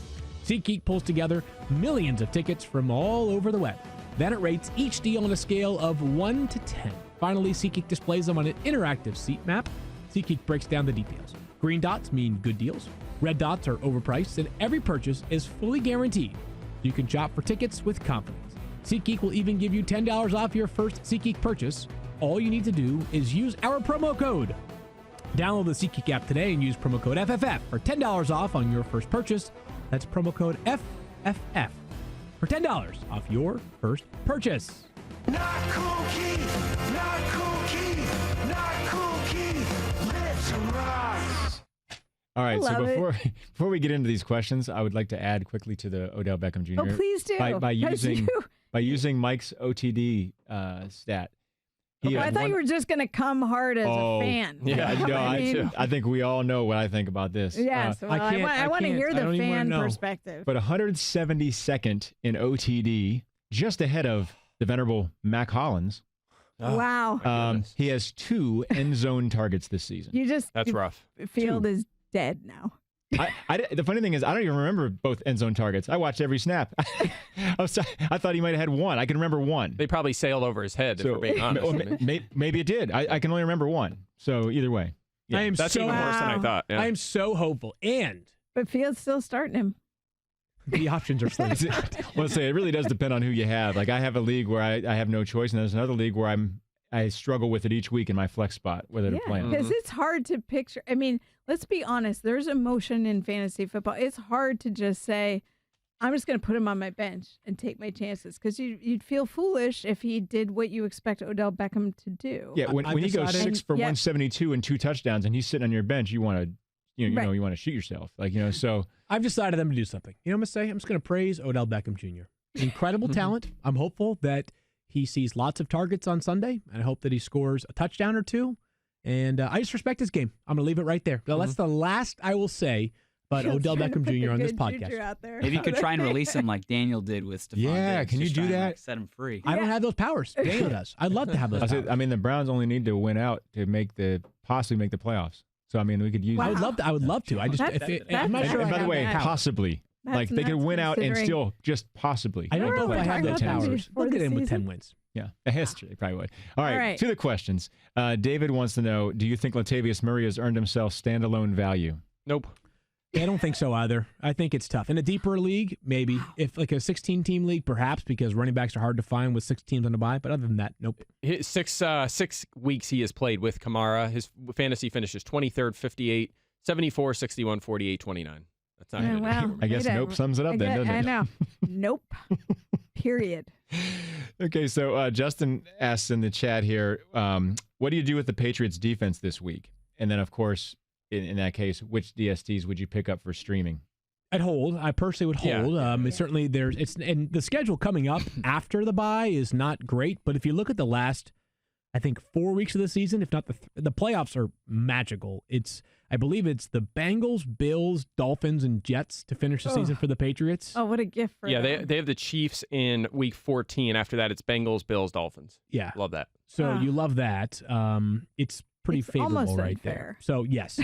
SeatGeek pulls together millions of tickets from all over the web. Then it rates each deal on a scale of 1 to 10. Finally, SeatGeek displays them on an interactive seat map. SeatGeek breaks down the details. Green dots mean good deals. Red dots are overpriced, and every purchase is fully guaranteed. You can shop for tickets with confidence. SeatGeek will even give you $10 off your first SeatGeek purchase. All you need to do is use our promo code. Download the SeatGeek app today and use promo code FFF for $10 off on your first purchase. That's promo code FFF for $10 off your first purchase. Not cool, Keith. Not cool, Keith. Not cool, Keith. Let's rise. All right, so love it. before we get into these questions, I would like to add quickly to the Odell Beckham Jr. Oh, please do. By Because using Mike's OTD stat. I had thought you were just going to come hard as a fan. yeah, You know what I mean? I think we all know what I think about this. Yes, well, I want to hear the don't even wanna fan know. perspective. But 172nd in OTD, just ahead of the venerable Mac Hollins. Wow. He has 2 end zone targets this season. That's rough. Field is dead now. The funny thing is, I don't even remember both end zone targets. I watched every snap. I thought he might have had one. I can remember one. They probably sailed over his head, if we're being honest. Maybe it did. I can only remember one. So either way. Yeah. That's even worse than I thought. Yeah. I am so hopeful. And But Field's still starting him. the options are slim. Well, say it really does depend on who you have. Like I have a league where I have no choice, and there's another league where I struggle with it each week in my flex spot, whether to play him. Because it's hard to picture. I mean, let's be honest. There's emotion in fantasy football. It's hard to just say, I'm just going to put him on my bench and take my chances. Because you'd feel foolish if he did what you expect Odell Beckham to do. Yeah, when he goes 6 for 172 and 2 touchdowns, and he's sitting on your bench, you want to, you want to shoot yourself. So I've decided I'm going to do something. You know what I'm going to say? I'm just going to praise Odell Beckham Jr. Incredible talent. I'm hopeful that he sees lots of targets on Sunday, and I hope that he scores a touchdown or 2. And I just respect his game. I'm going to leave it right there. Now, that's the last I will say about Odell Beckham Jr. on this podcast. Maybe you could try and release him like Daniel did with Stephon Diggs. Yeah, can you Just do try and, that? like, set him free. I don't have those powers. Daniel does. I'd love to have those powers. I mean, the Browns only need to win out to possibly make the playoffs. So I mean, we could use. I would love to. I would love to. I just. I'm not sure. And by the way, powers. possibly. Like they could win out and still just possibly. I don't know if I have those powers. Look at him with 10 wins. Yeah, a history probably would. All right, to the questions. David wants to know: do you think Latavius Murray has earned himself standalone value? Nope. I don't think so either. I think it's tough. In a deeper league, maybe. If like a 16-team league, perhaps, because running backs are hard to find with 6 teams on the bye. But other than that, nope. 6 weeks he has played with Kamara. His fantasy finishes 23rd, 58, 74, 61, 48, 29. That's not good. Wow. I guess nope sums it up then, doesn't it? I know. Nope. Period. Okay, so Justin asks in the chat here, what do you do with the Patriots defense this week? And then, of course, in that case, which DSTs would you pick up for streaming? I'd hold. I personally would hold. Certainly, and the schedule coming up after the bye is not great. But if you look at the last, I think 4 weeks of the season, if not the playoffs are magical. I believe it's the Bengals, Bills, Dolphins, and Jets to finish the season for the Patriots. Oh, what a gift for them. They have the Chiefs in week 14. After that, it's Bengals, Bills, Dolphins. Yeah, love that. So you love that. It's pretty favorable right there. So yes.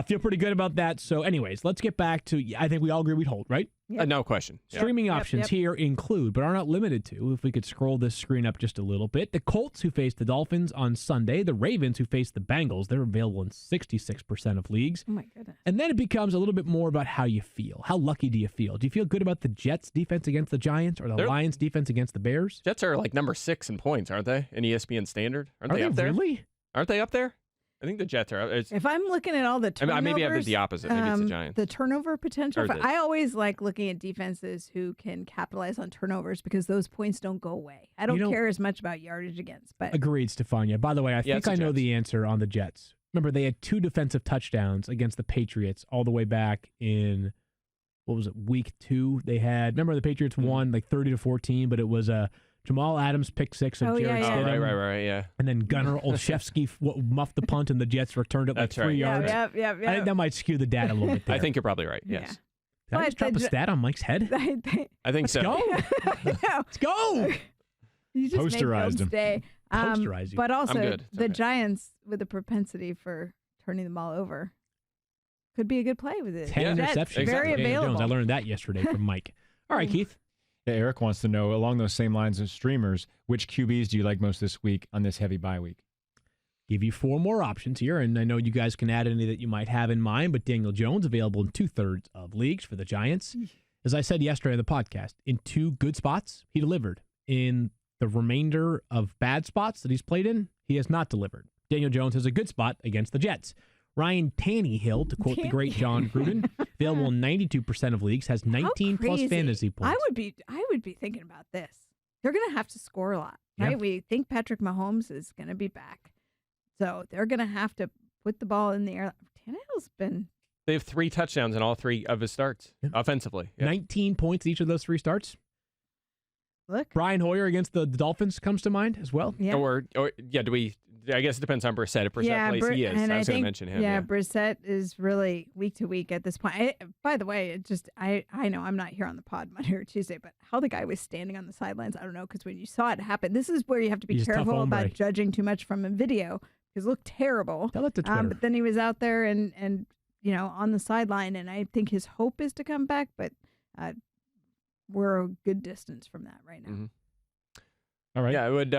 Feel pretty good about that. So anyways, let's get back to, I think we all agree we'd hold, right? No question. Streaming options here include, but are not limited to, if we could scroll this screen up just a little bit, the Colts who face the Dolphins on Sunday, the Ravens who face the Bengals. They're available in 66% of leagues. Oh, my goodness. And then it becomes a little bit more about how you feel. How lucky do you feel? Do you feel good about the Jets' defense against the Giants or the Lions' defense against the Bears? Jets are like number 6 in points, aren't they? In ESPN Standard. Aren't they up there? Really? Aren't they up there? I think the Jets are. If I'm looking at all the turnovers, maybe I have the opposite. Maybe it's the Giants. The turnover potential. I always like looking at defenses who can capitalize on turnovers because those points don't go away. I don't care as much about yardage against. But agreed, Stephania. By the way, I think I know the answer on the Jets. Remember, they had 2 defensive touchdowns against the Patriots all the way back in, what was it, week 2? They had, remember the Patriots won like 30-14, but it was a Jamal Adams pick 6 of Jared Stidham. Right, yeah. And then Gunnar Olszewski muffed the punt, and the Jets returned it like 3 yards. Yeah. I think that might skew the data a little bit there. I think you're probably right, yes. Did I just drop a stat on Mike's head? I think so. Let's go. You just posterized him. Stay. Posterized you. But also, I'm good. the Giants, with a propensity for turning the ball over, could be a good play with it. 10 interceptions. Very available. Jones. I learned that yesterday from Mike. All right, Keith. Yeah, Eric wants to know, along those same lines of streamers, which QBs do you like most this week on this heavy bye week? Give you 4 more options here, and I know you guys can add any that you might have in mind, but Daniel Jones available in 2/3 of leagues for the Giants. As I said yesterday on the podcast, in 2 good spots, he delivered. In the remainder of bad spots that he's played in, he has not delivered. Daniel Jones has a good spot against the Jets. Ryan Tannehill, to quote the great John Gruden, available in 92% of leagues, has 19 plus fantasy points. I would would be thinking about this. They're going to have to score a lot, right? Yeah. We think Patrick Mahomes is going to be back. So they're going to have to put the ball in the air. Tannehill's been... They have 3 touchdowns in all 3 of his starts offensively. Yeah. 19 points each of those 3 starts. Look. Brian Hoyer against the Dolphins comes to mind as well. Yeah. Or do we? I guess it depends on Brissett. If Brissett plays, he is. And I was going think, to mention him. Yeah, Brissett is really week to week at this point. By the way, I know I'm not here on the pod Monday or Tuesday, but how the guy was standing on the sidelines, I don't know, because when you saw it happen, this is where you have to be He's a tough careful hombre. about judging too much from a video because it looked terrible. Tell it to Twitter. But then he was out there and on the sideline, and I think his hope is to come back, but we're a good distance from that right now. Mm-hmm. All right. Yeah, I would.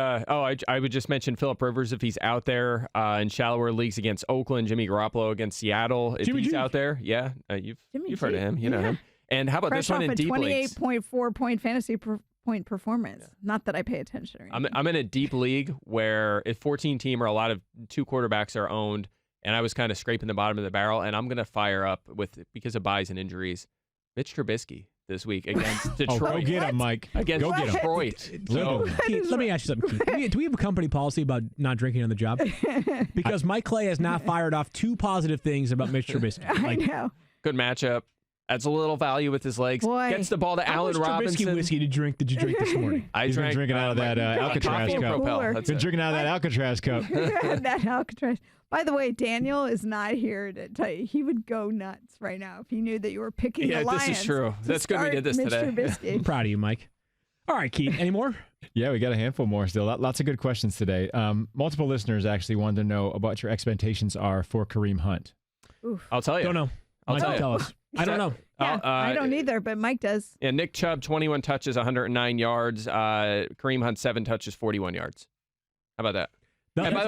I would just mention Phillip Rivers if he's out there in shallower leagues against Oakland. Jimmy Garoppolo against Seattle if Jimmy he's G. out there. Yeah, you've heard of him. You know Yeah. him. And how about Fresh this one off in a deep leagues? 28.4 point fantasy point performance. Yeah. Not that I pay attention. Or anything. I'm in a deep league where if 14 team or a lot of 2 quarterbacks are owned, and I was kind of scraping the bottom of the barrel, and I'm gonna fire up because of buys and injuries, Mitch Trubisky this week against Detroit. Go get him, Mike. Against Go get him. Detroit. So, Keith, let me ask you something, Keith. Do we have a company policy about not drinking on the job? Because Mike Clay has not fired off 2 positive things about Mitch Trubisky. I know. good matchup. Adds a little value with his legs. Boy. Gets the ball to How Allen much Trubisky Robinson. whiskey did you drink this morning? I He's been drank drinking out of that Alcatraz coffee cup. and Propel. Cooler. That's Been it. drinking out of that Alcatraz cup. That Alcatraz. By the way, Daniel is not here to tell you. He would go nuts right now if he knew that you were picking Yeah, the Lions. this is true. to That's good we start did this Mitch today. Trubisky. I'm proud of you, Mike. All right, Keith. Any more? Yeah, we got a handful more still. Lots of good questions today. Multiple listeners actually wanted to know about what your expectations are for Kareem Hunt. Oof. I'll tell you. Don't know. I'll Mike, tell you. tell us. I don't know. Yeah, I don't either, but Mike does. Yeah, Nick Chubb, 21 touches, 109 yards. Kareem Hunt, 7 touches, 41 yards. How about that? And by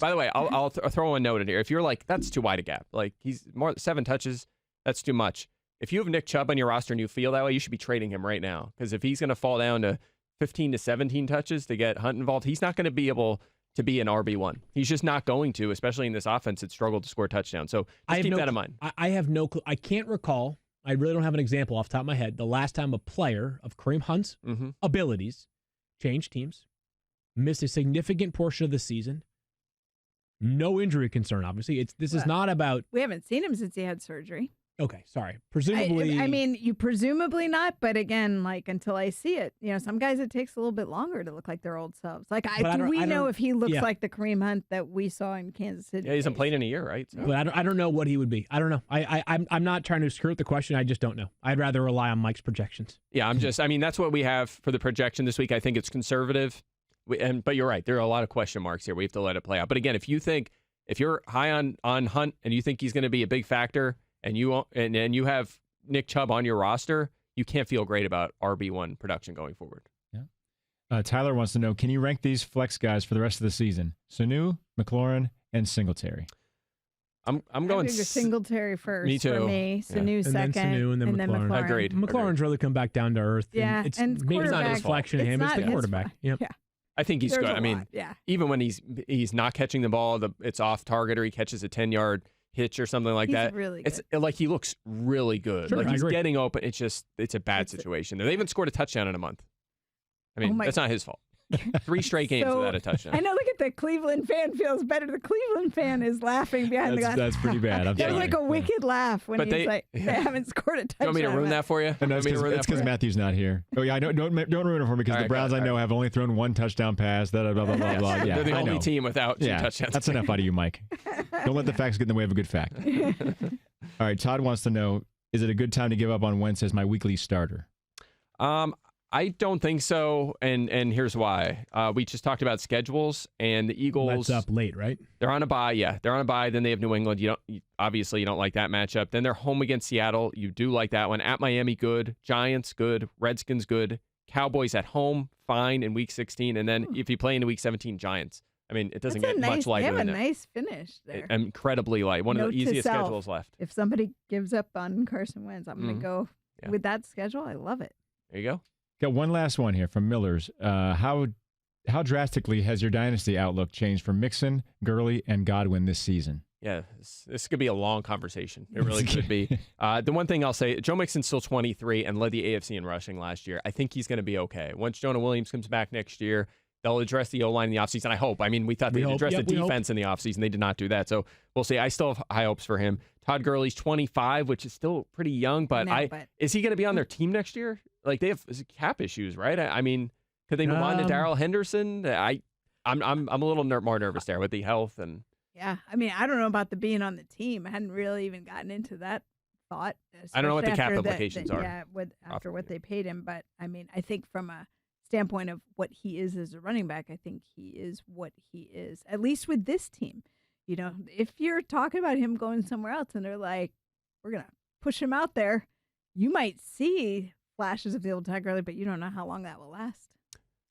the way, I'll throw a note in here. If you're like, that's too wide a gap. Like, he's more 7 touches, that's too much. If you have Nick Chubb on your roster and you feel that way, you should be trading him right now. Because if he's going to fall down to 15 to 17 touches to get Hunt involved, he's not going to be able to be an RB1. He's just not going to, especially in this offense that struggled to score touchdowns. So just keep that in mind. I have no clue. I can't recall. I really don't have an example off the top of my head. The last time a player of Kareem Hunt's abilities changed teams, missed a significant portion of the season, no injury concern, obviously. This is not about... We haven't seen him since he had surgery. Okay, sorry. Presumably... I mean, you presumably not, but again, like, until I see it, some guys it takes a little bit longer to look like their old selves. Like, do we know if he looks like the Kareem Hunt that we saw in Kansas City? Yeah, he hasn't played in a year, right? So. But I don't know what he would be. I don't know. I'm not trying to skirt the question. I just don't know. I'd rather rely on Mike's projections. Yeah, that's what we have for the projection this week. I think it's conservative. But you're right. There are a lot of question marks here. We have to let it play out. But again, if you're high on Hunt and you think he's going to be a big factor, and you have Nick Chubb on your roster, you can't feel great about RB1 production going forward. Yeah. Tyler wants to know, can you rank these flex guys for the rest of the season? Sanu, McLaurin, and Singletary. I'm going Singletary first. Me too. For me, Sanu second, then Sanu, and then McLaurin. Agreed. McLaurin's really come back down to earth. Yeah, it's and maybe it's not a reflection of him. It's the quarterback. Yep. Yeah. I think he's There's good. a I mean, lot, yeah. even when he's not catching the ball, it's off target, or he catches a 10-yard hitch or something like He's that. really It's good. like he looks really good. Sure, like I he's agree. getting open. It's a bad situation. They haven't scored a touchdown in a month. I mean, that's not his fault. 3 straight games without a touchdown. I know. Look at the Cleveland fan feels better. The Cleveland fan is laughing behind the guy. That's pretty bad. I'm There's sorry. like a wicked laugh when he's like, they haven't scored a touchdown. You want me to ruin that for you? No, it's because Matthew's not here. Oh yeah, don't ruin it for me because the Browns I know have only thrown 1 touchdown pass. Blah blah blah blah blah. Yeah, They're the I only know. team without 2 touchdowns. That's enough out of you, Mike. Don't let the facts get in the way of a good fact. All right, Todd wants to know: is it a good time to give up on Wentz as my weekly starter? I don't think so, and here's why. We just talked about schedules, and the Eagles. That's up late, right? They're on a bye, yeah. They're on a bye. Then they have New England. Obviously you don't like that matchup. Then they're home against Seattle. You do like that one. At Miami, good. Giants, good. Redskins, good. Cowboys at home, fine in Week 16, and then if you play into Week 17, Giants. I mean, it doesn't get much lighter than They that. have a nice finish there. Incredibly light. One of Note the to easiest self, schedules left. If somebody gives up on Carson Wentz, I'm going to go with that schedule. I love it. There you go. Got one last one here from Miller's. How drastically has your dynasty outlook changed for Mixon, Gurley, and Godwin this season? Yeah, this could be a long conversation. It really could be. The one thing I'll say, Joe Mixon's still 23 and led the AFC in rushing last year. I think he's going to be okay. Once Jonah Williams comes back next year, they'll address the O-line in the offseason, I hope. I mean, we thought they'd address the defense in the offseason. They did not do that. So we'll see. I still have high hopes for him. Todd Gurley's 25, which is still pretty young, but is he going to be on their team next year? Like, they have cap issues, right? I mean, could they move on to Darrell Henderson? I'm a little more nervous there with the health and. Yeah, I mean, I don't know about the being on the team. I hadn't really even gotten into that thought. I don't know what the cap implications are. Yeah, after what they paid him. But, I mean, I think from a standpoint of what he is as a running back, I think he is what he is, at least with this team. You know, if you're talking about him going somewhere else and they're like, we're going to push him out there, you might see flashes of the old Todd Gurley, but you don't know how long that will last.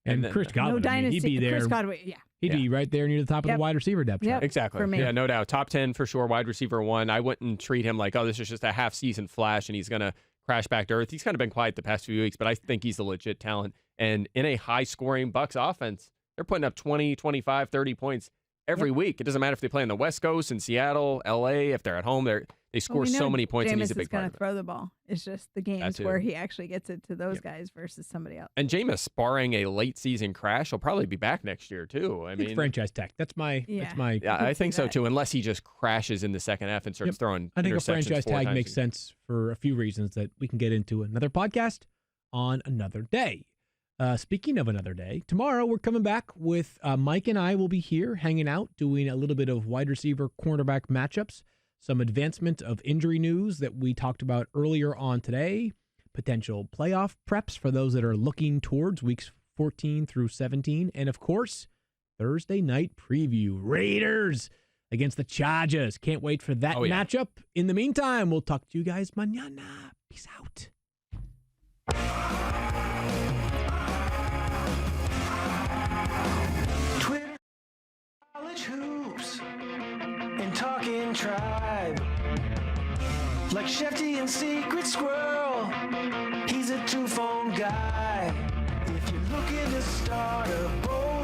And Chris Godwin, no dynasty. he'd be there. Chris Godwin, yeah. He'd be right there near the top of the wide receiver depth chart. Exactly. For me. Yeah, no doubt. Top 10 for sure. Wide receiver 1. I wouldn't treat him like, oh, this is just a half-season flash and he's going to crash back to earth. He's kind of been quiet the past few weeks, but I think he's a legit talent. And in a high-scoring Bucs offense, they're putting up 20, 25, 30 points every week. It doesn't matter if they play on the West Coast, in Seattle, L.A., if they're at home. They score so many points, and he's a big part of it. Jameis is going to throw the ball. It's just the games where he actually gets it to those guys versus somebody else. And Jameis, barring a late-season crash, will probably be back next year, too. I mean, it's franchise tech. That's my. Yeah, I think so, too, unless he just crashes in the second half and starts throwing I think a interceptions franchise tag times makes sense for a few reasons that we can get into another podcast on another day. Speaking of another day, tomorrow we're coming back with Mike and I will be here hanging out, doing a little bit of wide receiver cornerback matchups, some advancement of injury news that we talked about earlier on today, potential playoff preps for those that are looking towards weeks 14 through 17, and of course, Thursday night preview, Raiders against the Chargers. Can't wait for that matchup. In the meantime, we'll talk to you guys mañana. Peace out. College hoops and talking tribe, like Shefty and Secret Squirrel. He's a two-phone guy. If you're looking to start a bowl